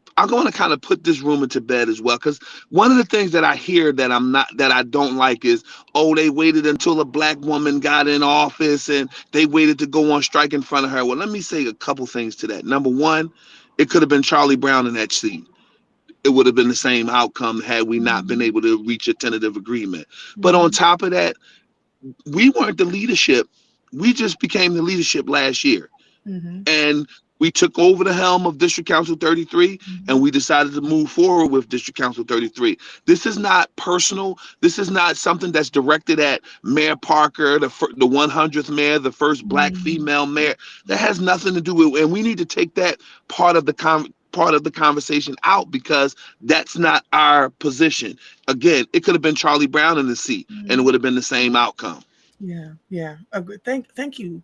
Speaker 4: kind of put this rumor to bed as well. Because one of the things that I hear that I don't like is, oh, they waited until a black woman got in office and they waited to go on strike in front of her. Well, let me say a couple things to that. Number one, it could have been Charlie Brown in that seat. It would have been the same outcome had we not been able to reach a tentative agreement. But on top of that, we weren't the leadership. We just became the leadership last year. And we took over the helm of District Council 33 and we decided to move forward with District Council 33. This is not personal. This is not something that's directed at Mayor Parker, the 100th mayor, the first black female mayor. That has nothing to do with, and we need to take that part of the conversation out because that's not our position. Again, it could have been Charlie Brown in the seat and it would have been the same outcome.
Speaker 1: Yeah. Thank you.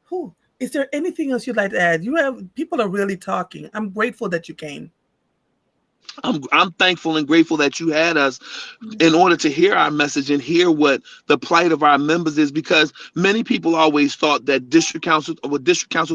Speaker 1: Whew. Is there anything else you'd like to add? People are really talking. I'm grateful that you came.
Speaker 4: I'm thankful and grateful that you had us in order to hear our message and hear what the plight of our members is, because many people always thought that District Council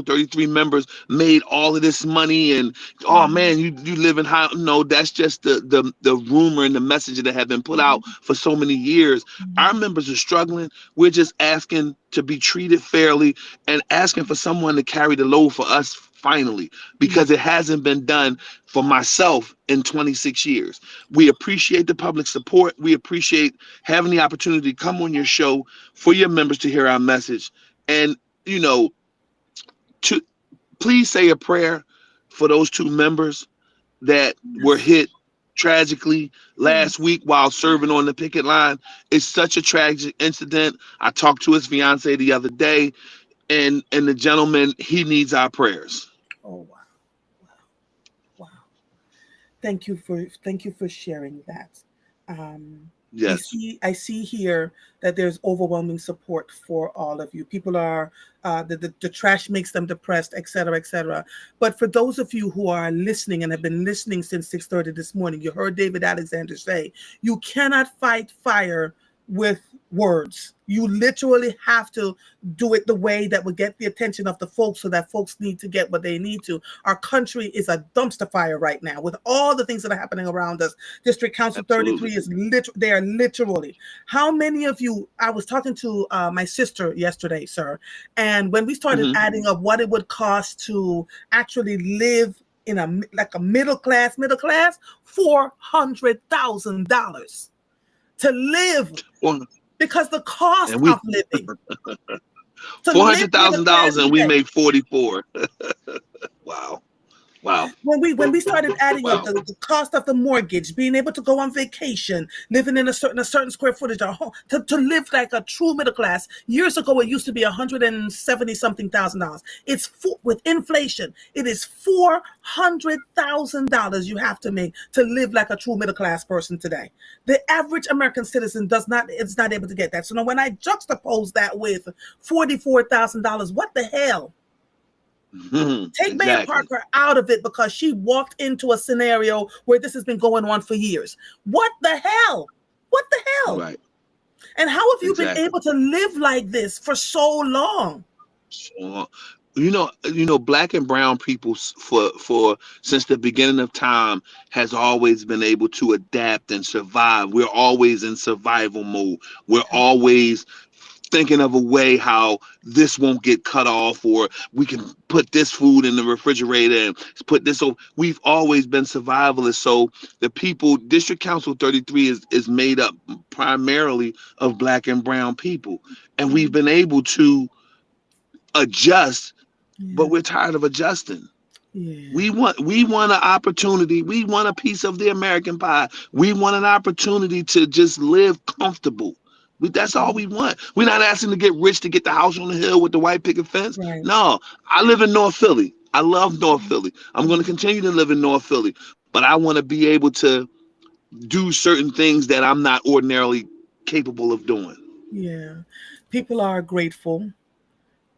Speaker 4: 33 members made all of this money and oh man, you live in high. No, that's just the rumor and the message that have been put out for so many years. Our members are struggling. We're just asking to be treated fairly and asking for someone to carry the load for us finally, because it hasn't been done for myself in 26 years. We appreciate the public support. We appreciate having the opportunity to come on your show for your members to hear our message. And, to please say a prayer for those two members that were hit tragically last week while serving on the picket line. It's such a tragic incident. I talked to his fiance the other day, and the gentleman, he needs our prayers.
Speaker 1: Oh wow. Thank you for sharing that.
Speaker 4: Yes.
Speaker 1: I see here that there's overwhelming support for all of you. People are the trash makes them depressed, etc., etc. But for those of you who are listening and have been listening since 6:30 this morning, you heard David Alexander say, you cannot fight fire with words. You literally have to do it the way that will get the attention of the folks so that folks need to get what they need to. Our country is a dumpster fire right now with all the things that are happening around us. District Council 33 is they are literally. How many of you, I was talking to my sister yesterday, sir, and when we started adding up what it would cost to actually live in a middle class, $400,000 to live. because the cost
Speaker 4: And we
Speaker 1: of living to live middle class
Speaker 4: $400,000 and we
Speaker 1: today.
Speaker 4: make 44. Wow. Wow.
Speaker 1: When we started adding up
Speaker 4: Wow.
Speaker 1: the cost of the mortgage, being able to go on vacation, living in a certain square footage, a home, to live like a true middle class. Years ago, it used to be $170 something thousand. With inflation, it is $400,000 you have to make to live like a true middle class person today. The average American citizen is not able to get that. So now when I juxtapose that with $44,000, what the hell? Take Mayor
Speaker 4: Exactly.
Speaker 1: Parker out of it because she walked into a scenario where this has been going on for years. What the hell? What the hell?
Speaker 4: Right.
Speaker 1: And how have you been
Speaker 4: Exactly.
Speaker 1: able to live like this for so long?
Speaker 4: So, black and brown people for since the beginning of time has always been able to adapt and survive. We're always in survival mode. We're always thinking of a way how this won't get cut off, or we can put this food in the refrigerator and put this over. We've always been survivalists. So the people, District Council 33 is made up primarily of black and brown people. And we've been able to adjust, but
Speaker 1: Yeah,
Speaker 4: we're tired of adjusting.
Speaker 1: yeah,
Speaker 4: We want an opportunity. We want a piece of the American pie. We want an opportunity to just live comfortable. That's all we want. We're not asking to get rich to get the house on the hill with the white picket fence.
Speaker 1: right.
Speaker 4: No, I live in North Philly. I love North Philly. I'm going to continue to live in North Philly, but I want to be able to do certain things that I'm not ordinarily capable of doing.
Speaker 1: Yeah. People are grateful.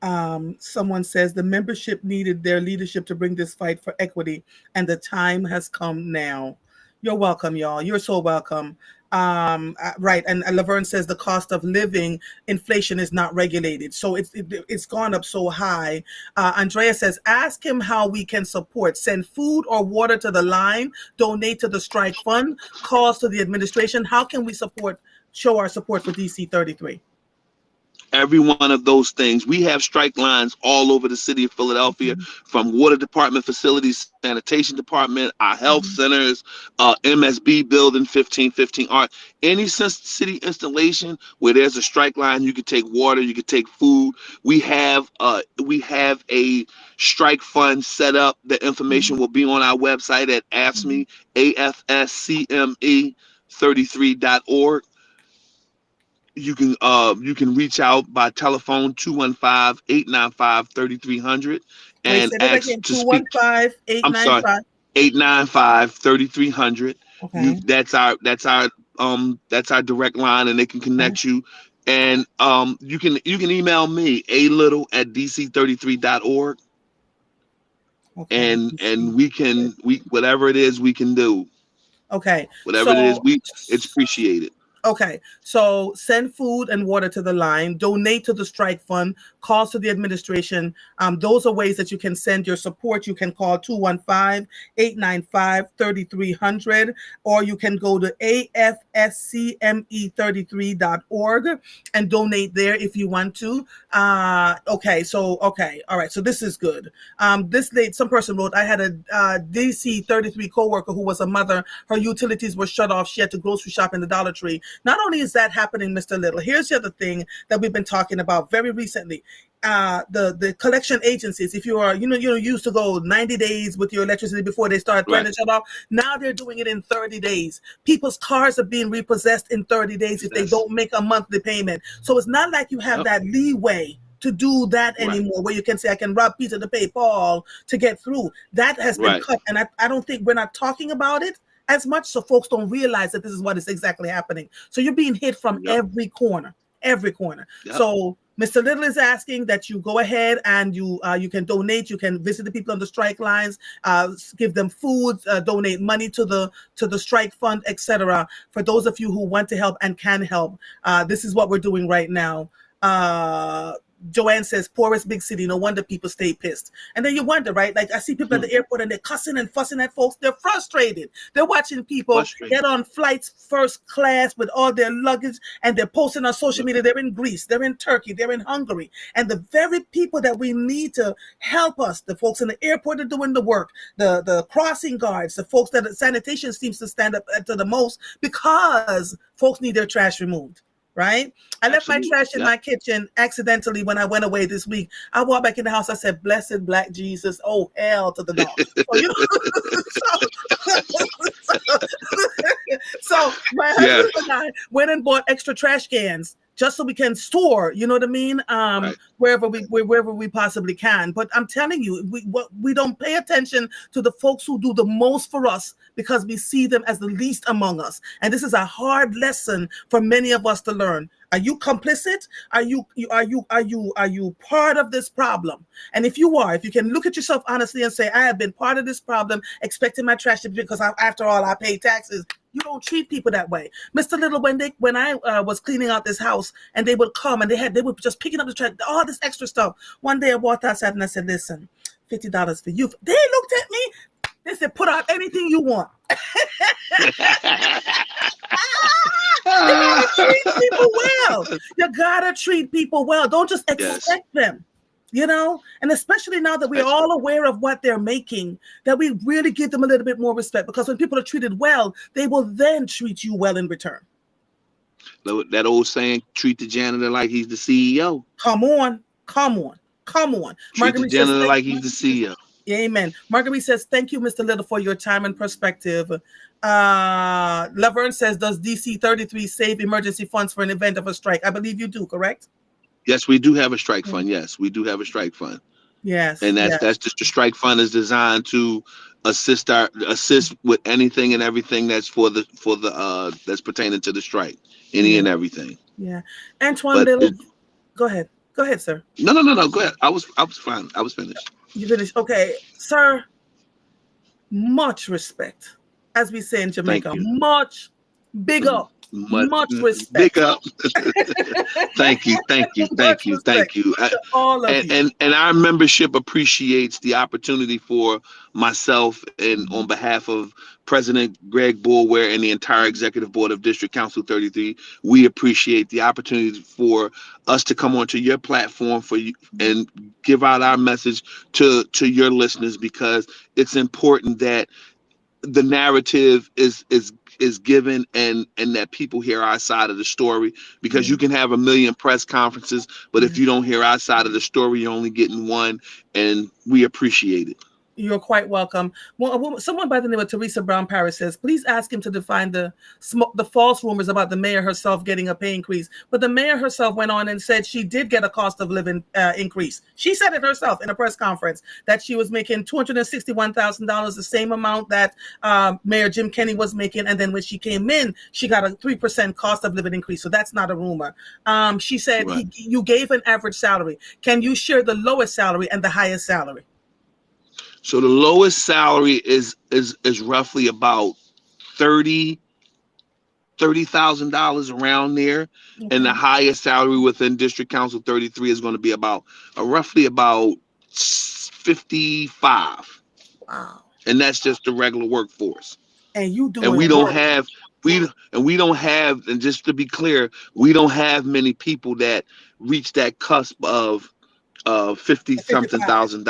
Speaker 1: Someone says the membership needed their leadership to bring this fight for equity, and the time has come now. You're welcome, y'all. You're so welcome. Right. And Laverne says the cost of living, inflation is not regulated. So it's gone up so high. Andrea says, ask him how we can support. Send food or water to the line, donate to the strike fund, calls to the administration. How can we show our support for DC 33?
Speaker 4: Every one of those things. We have strike lines all over the city of Philadelphia,
Speaker 1: Mhm.
Speaker 4: from water department facilities, sanitation department, our health
Speaker 1: Mhm.
Speaker 4: centers, MSB building 1515 art. Any city installation where there's a strike line, you can take water, you can take food. We have a strike fund set up. The information
Speaker 1: Mhm.
Speaker 4: will be on our website at
Speaker 1: Mhm.
Speaker 4: AFSME, AFSCME33.org. You can reach out by telephone 215-895-3300
Speaker 1: Wait,
Speaker 4: and
Speaker 1: say that
Speaker 4: ask
Speaker 1: again.
Speaker 4: to
Speaker 1: Two one
Speaker 4: speak.
Speaker 1: five eight
Speaker 4: I'm
Speaker 1: nine
Speaker 4: sorry,
Speaker 1: five.
Speaker 4: 895-3300. you
Speaker 1: Okay.
Speaker 4: that's our direct line, and they can
Speaker 1: Okay.
Speaker 4: connect you. And you can email me a little@dc33.org,
Speaker 1: Okay.
Speaker 4: and we whatever it is we can do,
Speaker 1: Okay.
Speaker 4: whatever it is,
Speaker 1: So
Speaker 4: it's appreciated.
Speaker 1: Okay, so send food and water to the line, donate to the strike fund, calls to the administration. Those are ways that you can send your support. You can call 215-895-3300, or you can go to afscme33.org and donate there if you want to. Okay, all right, so this is good. Some person wrote, I had a DC 33 coworker who was a mother. Her utilities were shut off. She had to grocery shop in the Dollar Tree. Not only is that happening, Mr. Little, here's the other thing that we've been talking about very recently. The collection agencies, if you are, used to go 90 days with your electricity before they start
Speaker 4: Right.
Speaker 1: threatening to shut off. Now they're doing it in 30 days. People's cars are being repossessed in 30 days if they
Speaker 4: Yes.
Speaker 1: don't make a monthly payment. So it's not like you have
Speaker 4: Yep.
Speaker 1: that leeway to do that
Speaker 4: Right.
Speaker 1: anymore, where you can say, I can rob Peter to pay Paul to get through. That has been
Speaker 4: Right.
Speaker 1: cut. And I don't think we're not talking about it as much, so folks don't realize that this is what is exactly happening. So you're being hit from
Speaker 4: Yep.
Speaker 1: every corner, every corner.
Speaker 4: Yep.
Speaker 1: So Mr. Little is asking that you go ahead and you can donate. You can visit the people on the strike lines, give them food, donate money to the strike fund, etc. For those of you who want to help and can help, this is what we're doing right now. Joanne says, poorest big city, no wonder people stay pissed. And then you wonder, right? Like I see people at the airport and they're cussing and fussing at folks. They're frustrated. They're watching people
Speaker 4: Frustrated.
Speaker 1: get on flights first class with all their luggage, and they're posting on social
Speaker 4: Yep.
Speaker 1: media. They're in Greece, they're in Turkey, they're in Hungary. And the very people that we need to help us, the folks in the airport are doing the work, the crossing guards, the folks that sanitation seems to stand up to the most, because folks need their trash removed. right? I left my
Speaker 4: Absolutely.
Speaker 1: trash in my kitchen accidentally when I went away this week. I walked back in the house. I said, "Blessed Black Jesus, oh hell to the no." So you know, so my
Speaker 4: Yes.
Speaker 1: husband and I went and bought extra trash cans just so we can store, you know what I mean?
Speaker 4: Right.
Speaker 1: Wherever we possibly can. But I'm telling you, we don't pay attention to the folks who do the most for us because we see them as the least among us. And this is a hard lesson for many of us to learn. Are you complicit? Are you part of this problem? And if you are, if you can look at yourself honestly and say, I have been part of this problem, expecting my trash to be because after all, I pay taxes. You don't treat people that way. Mr. Little, when I was cleaning out this house and they would come and they were just picking up the trash, all this extra stuff. One day I walked outside and I said, listen, $50 for you. They looked at me. They said, put out anything you want. You gotta treat people well. You gotta treat people well. Don't just expect them. You know, and especially now that we're all aware of what they're making, that we really give them a little bit more respect, because when people are treated well, they will then treat you well in return.
Speaker 4: That old saying, treat the janitor like he's the CEO.
Speaker 1: Come on.
Speaker 4: Treat the janitor like he's the CEO.
Speaker 1: Amen. Marguerite says, thank you, Mr. Little, for your time and perspective. Laverne says, does DC 33 save emergency funds for an event of a strike? I believe you do, correct?
Speaker 4: Yes, we do have a strike fund. Yes, we do have a strike fund.
Speaker 1: Yes.
Speaker 4: And that's just the strike fund is designed to assist with anything and everything that's for the that's pertaining to the strike. And everything.
Speaker 1: Yeah. Antoine Little, go ahead. Go ahead, sir.
Speaker 4: No. Go ahead. I was fine. I was finished.
Speaker 1: You finished. Okay, sir. Much respect. As we say in Jamaica, much big up. Much respect.
Speaker 4: Big up. Thank you.
Speaker 1: All of you.
Speaker 4: And our membership appreciates the opportunity for myself and on behalf of President Greg Boulware and the entire executive board of District Council 33, we appreciate the opportunity for us to come onto your platform for you and give out our message to your listeners, because it's important that the narrative is given and that people hear our side of the story, because you can have 1 million press conferences, but if you don't hear our side of the story, you're only getting one, and we appreciate it.
Speaker 1: You're quite welcome. Well, someone by the name of Teresa Brown Paris says, please ask him to define the false rumors about the mayor herself getting a pay increase. But the mayor herself went on and said she did get a cost of living increase. She said it herself in a press conference that she was making $261,000, the same amount that Mayor Jim Kenney was making. And then when she came in, she got a 3% cost of living increase. So that's not a rumor. She said, right. You gave an average salary. Can you share the lowest salary and the highest salary?
Speaker 4: So the lowest salary is roughly about $30,000 around there, okay. And the highest salary within District Council 33 is going to be about roughly about 55.
Speaker 1: Wow!
Speaker 4: And that's just the regular workforce.
Speaker 1: And you do.
Speaker 4: And we don't have and just to be clear, we don't have many people that reach that cusp of $50-something thousand.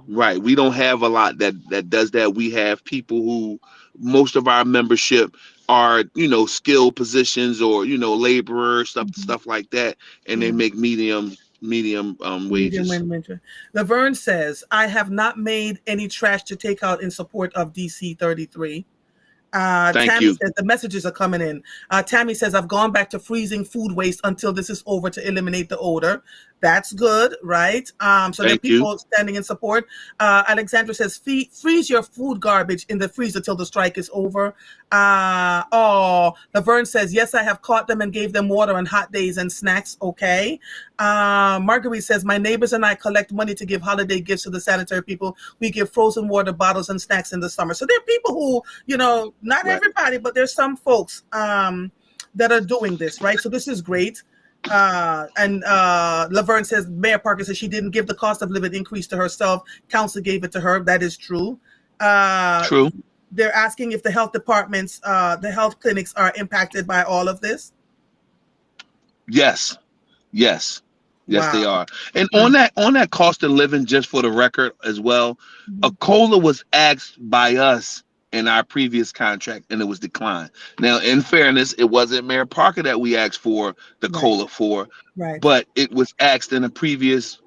Speaker 4: Right. We don't have a lot that does that. We have people who, most of our membership are, skilled positions or, laborers, stuff like that. And they make medium wages.
Speaker 1: Laverne says, I have not made any trash to take out in support of DC 33. Tammy says the messages are coming in. Tammy says, I've gone back to freezing food waste until this is over to eliminate the odor. That's good, right? So there are people standing in support. Alexandra says, freeze your food garbage in the freezer till the strike is over. Laverne says, yes, I have caught them and gave them water on hot days and snacks. Okay. Marguerite says, my neighbors and I collect money to give holiday gifts to the sanitary people. We give frozen water bottles and snacks in the summer. So there are people who, not right. Everybody, but there's some folks that are doing this, right? So this is great. And Laverne says, Mayor Parker says she didn't give the cost of living increase to herself. Council gave it to her. That is true.
Speaker 4: True.
Speaker 1: They're asking if the health departments, the health clinics are impacted by all of this.
Speaker 4: Yes. Wow. They are. And on that cost of living, just for the record as well, a COLA was asked by us in our previous contract, and it was declined. Now, in fairness, it wasn't Mayor Parker that we asked for the
Speaker 1: Right.
Speaker 4: COLA for,
Speaker 1: Right.
Speaker 4: but it was asked in a previous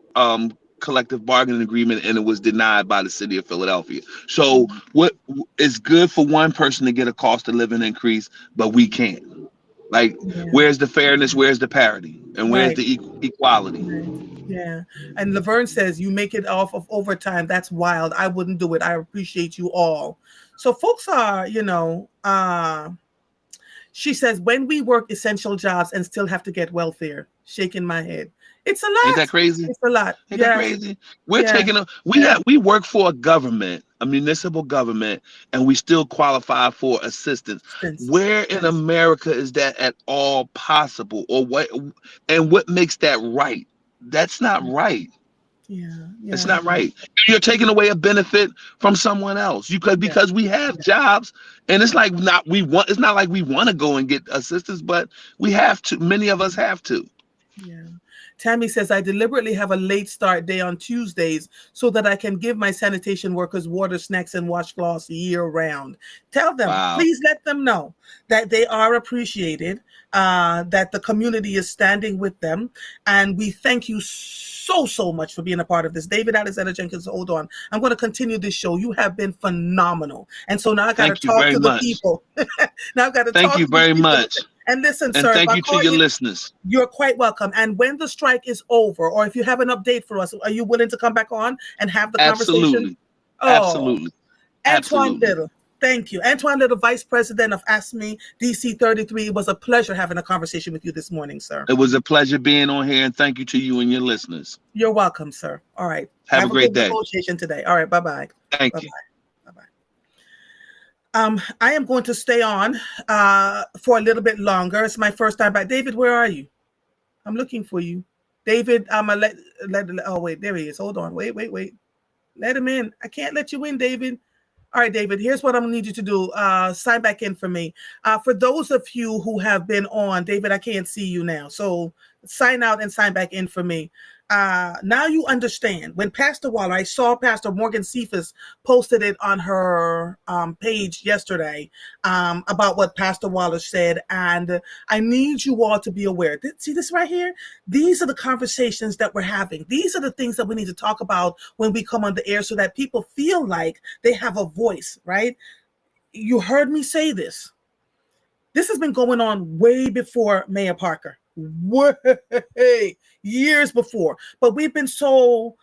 Speaker 4: collective bargaining agreement, and it was denied by the city of Philadelphia. So, what it's good for one person to get a cost of living increase, but we can't. Like,
Speaker 1: Yeah.
Speaker 4: where's the fairness? Where's the parity? And where's
Speaker 1: Right.
Speaker 4: the equality?
Speaker 1: Right. Yeah. And Laverne says you make it off of overtime. That's wild. I wouldn't do it. I appreciate you all. So folks are, she says, when we work essential jobs and still have to get welfare, shaking my head. It's a
Speaker 4: Ain't
Speaker 1: lot.
Speaker 4: that crazy?
Speaker 1: It's a lot.
Speaker 4: Ain't that
Speaker 1: Yes.
Speaker 4: crazy? We're
Speaker 1: Yeah.
Speaker 4: taking we work for a government, a municipal government, and we still qualify for assistance. Where in America is that at all possible? Or what makes that right? That's not right.
Speaker 1: Yeah.
Speaker 4: It's not right. You're taking away a benefit from someone else. You could, because we have jobs, and it's like it's not like we want to go and get assistance, but we have to. Many of us have to.
Speaker 1: Yeah. Tammy says, I deliberately have a late start day on Tuesdays so that I can give my sanitation workers water, snacks, and washcloths year round. Tell them, please let them know that they are appreciated, that the community is standing with them. And we thank you so much for being a part of this. David Alexander Jenkins, hold on. I'm going to continue this show. You have been phenomenal. And so now I got to talk to the people. Now I've got to talk to the people.
Speaker 4: Thank you very much.
Speaker 1: And listen,
Speaker 4: and
Speaker 1: sir,
Speaker 4: thank you to your listeners.
Speaker 1: You're quite welcome. And when the strike is over, or if you have an update for us, are you willing to come back on and have the conversation?
Speaker 4: Absolutely.
Speaker 1: Antoine Little, thank you. Antoine Little, Vice President of ASME DC 33. It was a pleasure having a conversation with you this morning, sir.
Speaker 4: It was a pleasure being on here, and thank you to you and your listeners.
Speaker 1: You're welcome, sir. All right.
Speaker 4: Have a great day.
Speaker 1: Negotiation today. All right. Bye-bye.
Speaker 4: Thank you.
Speaker 1: I am going to stay on for a little bit longer. It's my first time back. David, where are you? I'm looking for you. David, I'm going to oh, wait, there he is. Hold on. Wait. Let him in. I can't let you in, David. All right, David, here's what I'm going to need you to do. Sign back in for me. For those of you who have been on, David, I can't see you now. So sign out and sign back in for me. Now you understand. When Pastor Waller, I saw Pastor Morgan Cephas posted it on her page yesterday about what Pastor Waller said. And I need you all to be aware. See this right here? These are the conversations that we're having. These are the things that we need to talk about when we come on the air so that people feel like they have a voice, right? You heard me say this. This has been going on way before Mayor Parker. Way years before, but we've been so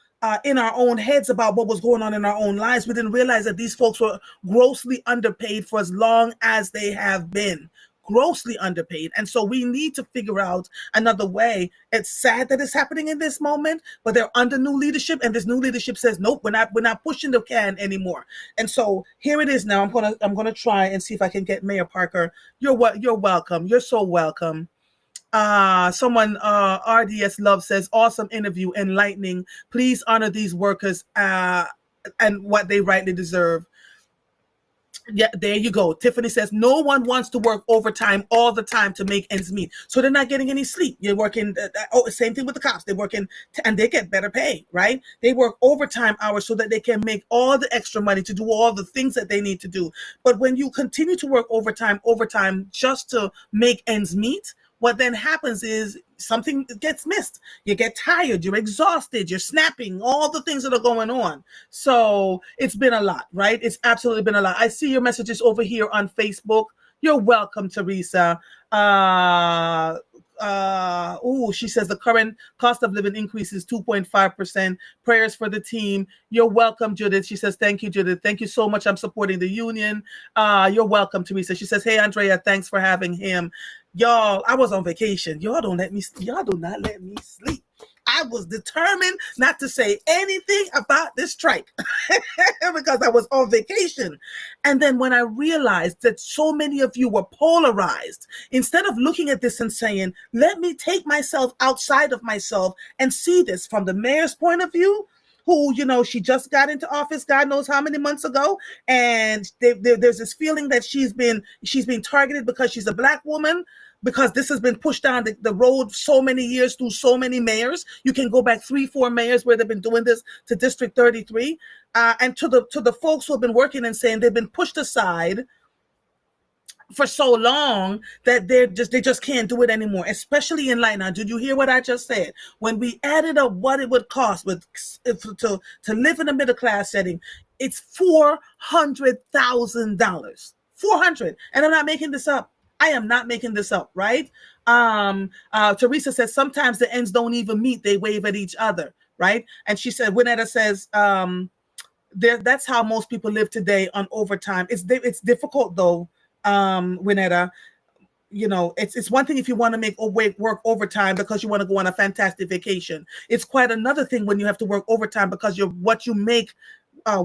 Speaker 1: in our own heads about what was going on in our own lives. We didn't realize that these folks were grossly underpaid for as long as they have been. Grossly underpaid. And so we need to figure out another way. It's sad that it's happening in this moment, but they're under new leadership, and this new leadership says, nope, we're not pushing the can anymore. And so here it is now. I'm gonna try and see if I can get Mayor Parker. You're welcome. You're so welcome. Someone RDS Love says, awesome interview, enlightening. Please honor these workers and what they rightly deserve. Yeah, there you go. Tiffany says, no one wants to work overtime all the time to make ends meet. So they're not getting any sleep. You're working, same thing with the cops. They're working and they get better pay, right? They work overtime hours so that they can make all the extra money to do all the things that they need to do. But when you continue to work overtime just to make ends meet, what then happens is something gets missed. You get tired, you're exhausted, you're snapping, all the things that are going on. So it's been a lot, right? It's absolutely been a lot. I see your messages over here on Facebook. You're welcome, Teresa. She says the current cost of living increase is 2.5%. Prayers for the team. You're welcome, Judith. She says, thank you, Judith. Thank you so much. I'm supporting the union. You're welcome, Teresa. She says, hey, Andrea, thanks for having him. Y'all, I was on vacation. Y'all do not let me sleep. I was determined not to say anything about this strike because I was on vacation. And then when I realized that so many of you were polarized, instead of looking at this and saying, let me take myself outside of myself and see this from the mayor's point of view, who, she just got into office, God knows how many months ago, and there's this feeling that she's being targeted because she's a Black woman, because this has been pushed down the road so many years through so many mayors. You can go back 3-4 mayors where they've been doing this to District 33, and to the folks who have been working and saying they've been pushed aside for so long that they just can't do it anymore, especially in light. Now, did you hear what I just said? When we added up what it would cost to live in a middle class setting, it's $400,000. 400, and I'm not making this up. I am not making this up, right? Teresa says sometimes the ends don't even meet; they wave at each other, right? And she said, Winetta says, that's how most people live today on overtime. It's difficult though. Winetta, it's one thing if you want to make work overtime because you want to go on a fantastic vacation. It's quite another thing when you have to work overtime because what you make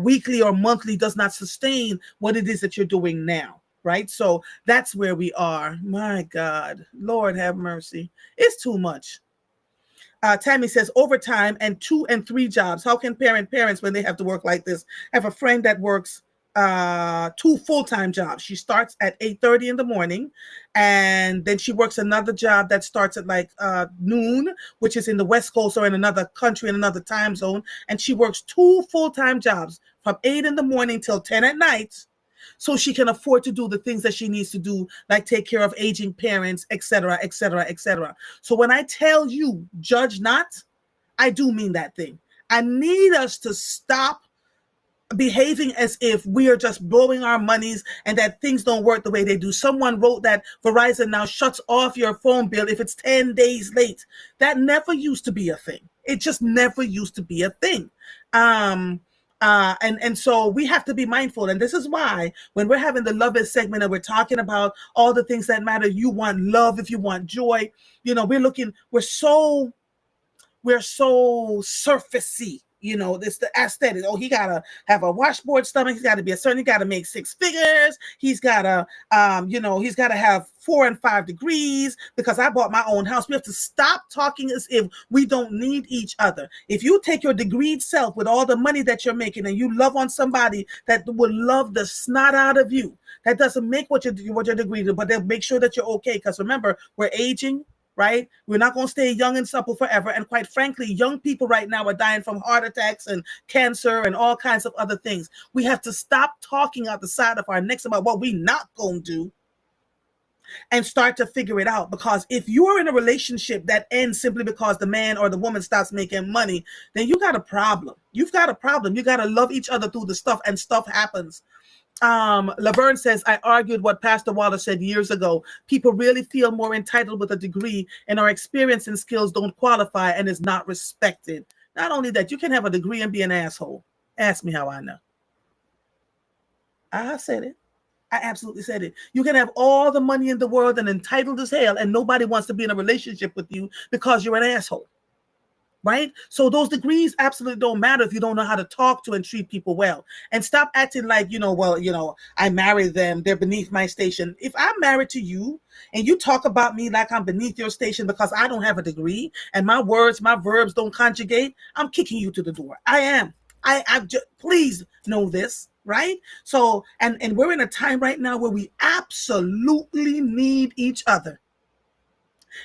Speaker 1: weekly or monthly does not sustain what it is that you're doing now, right? So that's where we are. My God, Lord have mercy. It's too much. Tammy says overtime and 2 and 3 jobs. How can parents when they have to work like this? I have a friend that works 2 full-time jobs. She starts at 8:30 in the morning, and then she works another job that starts at like noon, which is in the West Coast or in another country, in another time zone. And she works 2 full-time jobs from 8 in the morning till 10 at night, so she can afford to do the things that she needs to do, like take care of aging parents, etc., etc., etc. So when I tell you judge not, I do mean that thing. I need us to stop behaving as if we are just blowing our monies and that things don't work the way they do. Someone wrote that Verizon now shuts off your phone bill if it's 10 days late. That never used to be a thing. It just never used to be a thing. And so we have to be mindful. And this is why when we're having the Love Is segment and we're talking about all the things that matter, you want love, if you want joy, we're so surfacey. This the aesthetic. Oh, he gotta have a washboard stomach. He's got to be a certain. He got to make 6 figures. He's gotta, he's got to have 4 and 5 degrees because I bought my own house. We have to stop talking as if we don't need each other. If you take your degreed self with all the money that you're making and you love on somebody that will love the snot out of you, that doesn't make what you're degreed, but they'll make sure that you're okay. Because remember, we're aging. Right? We're not going to stay young and supple forever. And quite frankly, young people right now are dying from heart attacks and cancer and all kinds of other things. We have to stop talking out the side of our necks about what we're not going to do and start to figure it out. Because if you're in a relationship that ends simply because the man or the woman stops making money, then you got a problem. You've got a problem. You got to love each other through the stuff, and stuff happens. Laverne says, I argued what Pastor Wallace said years ago. People really feel more entitled with a degree, and our experience and skills don't qualify and is not respected. Not only that, you can have a degree and be an asshole. Ask me how I know. I said it. I absolutely said it. You can have all the money in the world and entitled as hell, and nobody wants to be in a relationship with you because you're an asshole. Right? So those degrees absolutely don't matter if you don't know how to talk to and treat people well. And stop acting like, I married them, they're beneath my station. If I'm married to you and you talk about me like I'm beneath your station because I don't have a degree and my verbs don't conjugate, I'm kicking you to the door. I am. Please know this, right? So, and we're in a time right now where we absolutely need each other.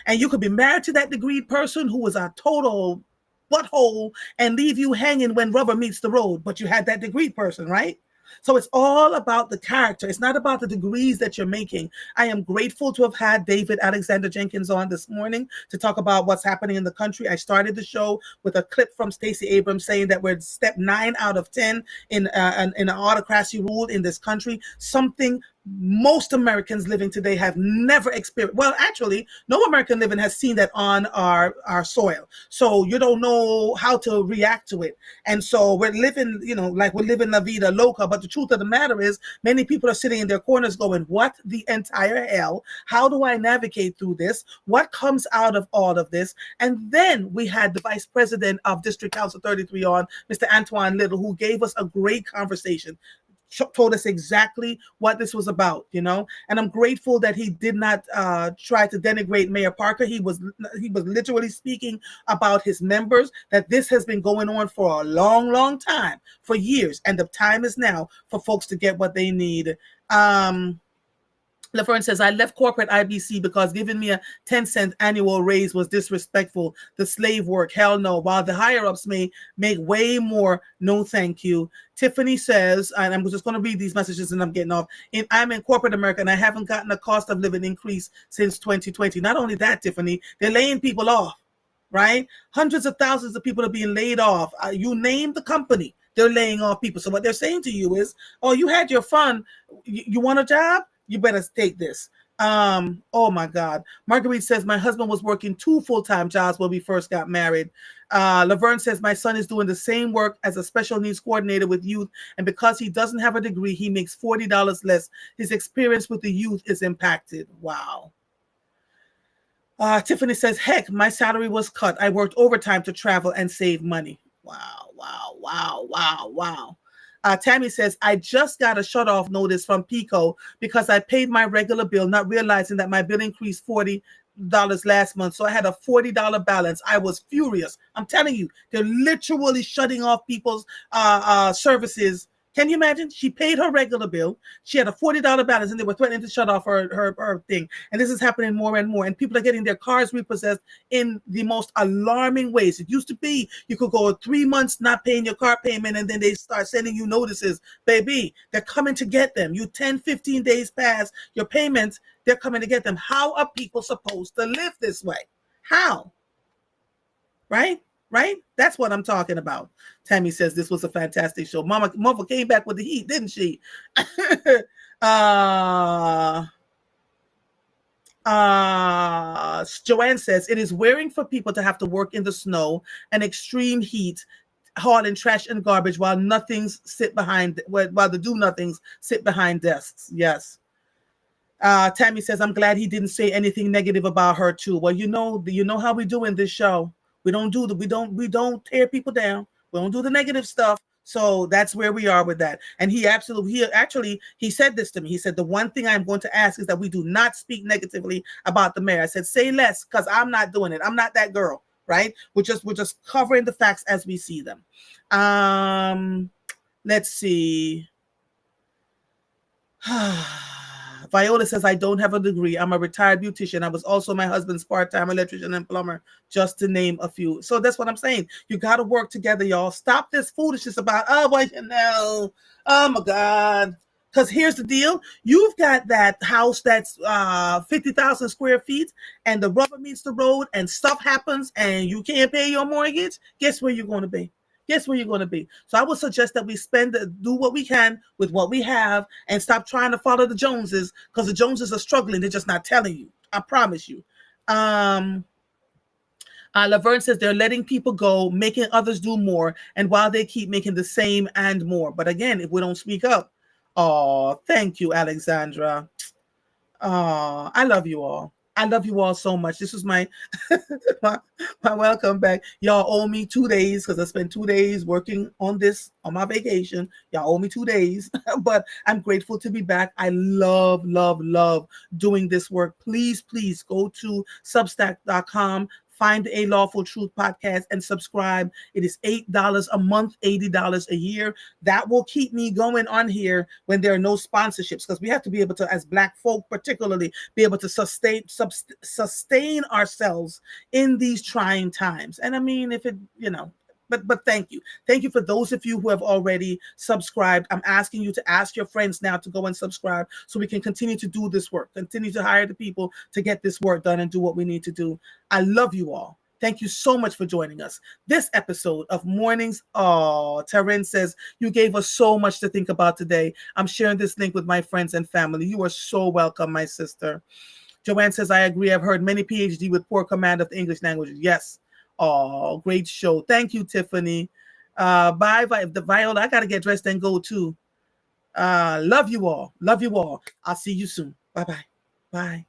Speaker 1: And you could be married to that degreed person who was a total butthole and leave you hanging when rubber meets the road, but you had that degreed person, right? So it's all about the character. It's not about the degrees that you're making. I am grateful to have had David Alexander Jenkins on this morning to talk about what's happening in the country. I started the show with a clip from Stacey Abrams saying that we're step 9 out of 10 in an autocracy rule in this country, something most Americans living today have never experienced. Well, actually, no American living has seen that on our soil. So you don't know how to react to it. And so we're living, like we're living la vida loca. But the truth of the matter is, many people are sitting in their corners going, what the entire hell? How do I navigate through this? What comes out of all of this? And then we had the Vice President of District Council 33 on, Mr. Antoine Little, who gave us a great conversation. told us exactly what this was about, you know. And I'm grateful that he did not try to denigrate Mayor Parker. He was literally speaking about his members, that this has been going on for a long, long time, for years, and the time is now for folks to get what they need. Laverne says, I left corporate IBC because giving me a 10-cent annual raise was disrespectful. The slave work, hell no. While the higher-ups may make way more, no thank you. Tiffany says, and I'm just going to read these messages and I'm getting off. I'm in corporate America and I haven't gotten a cost of living increase since 2020. Not only that, Tiffany, they're laying people off, right? Hundreds of thousands of people are being laid off. You name the company, they're laying off people. So what they're saying to you is, oh, you had your fun. You want a job? You better take this. Oh my God. Marguerite says, my husband was working 2 full-time jobs when we first got married. Laverne says, my son is doing the same work as a special needs coordinator with youth. And because he doesn't have a degree, he makes $40 less. His experience with the youth is impacted. Wow. Tiffany says, heck, my salary was cut. I worked overtime to travel and save money. Wow, wow, wow, wow, wow. Tammy says, I just got a shut-off notice from Pico because I paid my regular bill, not realizing that my bill increased $40 last month. So I had a $40 balance. I was furious. I'm telling you, they're literally shutting off people's services. Can you imagine? She paid her regular bill. She had a $40 balance and they were threatening to shut off her thing. And this is happening more and more. And people are getting their cars repossessed in the most alarming ways. It used to be you could go 3 months not paying your car payment and then they start sending you notices. Baby, they're coming to get them. You 10, 15 days past your payments, they're coming to get them. How are people supposed to live this way? How? Right? Right? That's what I'm talking about. Tammy says this was a fantastic show. Mama came back with the heat, didn't she? Joanne says, it is wearing for people to have to work in the snow and extreme heat, hauling trash and garbage while the do-nothings sit behind desks. Yes. Tammy says, I'm glad he didn't say anything negative about her too. Well, you know how we do in this show. We don't tear people down. We don't do the negative stuff. So that's where we are with that. And he said this to me. He said, the one thing I'm going to ask is that we do not speak negatively about the mayor. I said, say less, because I'm not doing it. I'm not that girl, right? We're just covering the facts as we see them. Let's see. Viola says, I don't have a degree. I'm a retired beautician. I was also my husband's part-time electrician and plumber, just to name a few. So that's what I'm saying. You got to work together, y'all. Stop this foolishness about, oh my God. Because here's the deal. You've got that house that's 50,000 square feet and the rubber meets the road and stuff happens and you can't pay your mortgage. Guess where you're going to be? Guess where you're going to be. So I would suggest that we do what we can with what we have and stop trying to follow the Joneses, because the Joneses are struggling. They're just not telling you. I promise you. Laverne says they're letting people go, making others do more, and while they keep making the same and more. But again, if we don't speak up, oh, thank you, Alexandra. Oh, I love you all. I love you all so much. This is my welcome back. Y'all owe me 2 days because I spent 2 days working on this on my vacation. Y'all owe me 2 days, but I'm grateful to be back. I love doing this work. Please go to substack.com. Find the A.Lawful Truth podcast and subscribe. It is $8 a month, $80 a year. That will keep me going on here when there are no sponsorships, because we have to be able to, as Black folk particularly, be able to sustain ourselves in these trying times. And I mean, if it, but thank you. Thank you for those of you who have already subscribed. I'm asking you to ask your friends now to go and subscribe so we can continue to do this work, continue to hire the people to get this work done and do what we need to do. I love you all. Thank you so much for joining us. This episode of Mornings. Oh, Taryn says, you gave us so much to think about today. I'm sharing this link with my friends and family. You are so welcome, my sister. Joanne says, I agree. I've heard many PhD with poor command of the English language. Yes. Oh, great show. Thank you, Tiffany. Bye, Viola. I got to get dressed and go too. Love you all. Love you all. I'll see you soon. Bye-bye. Bye.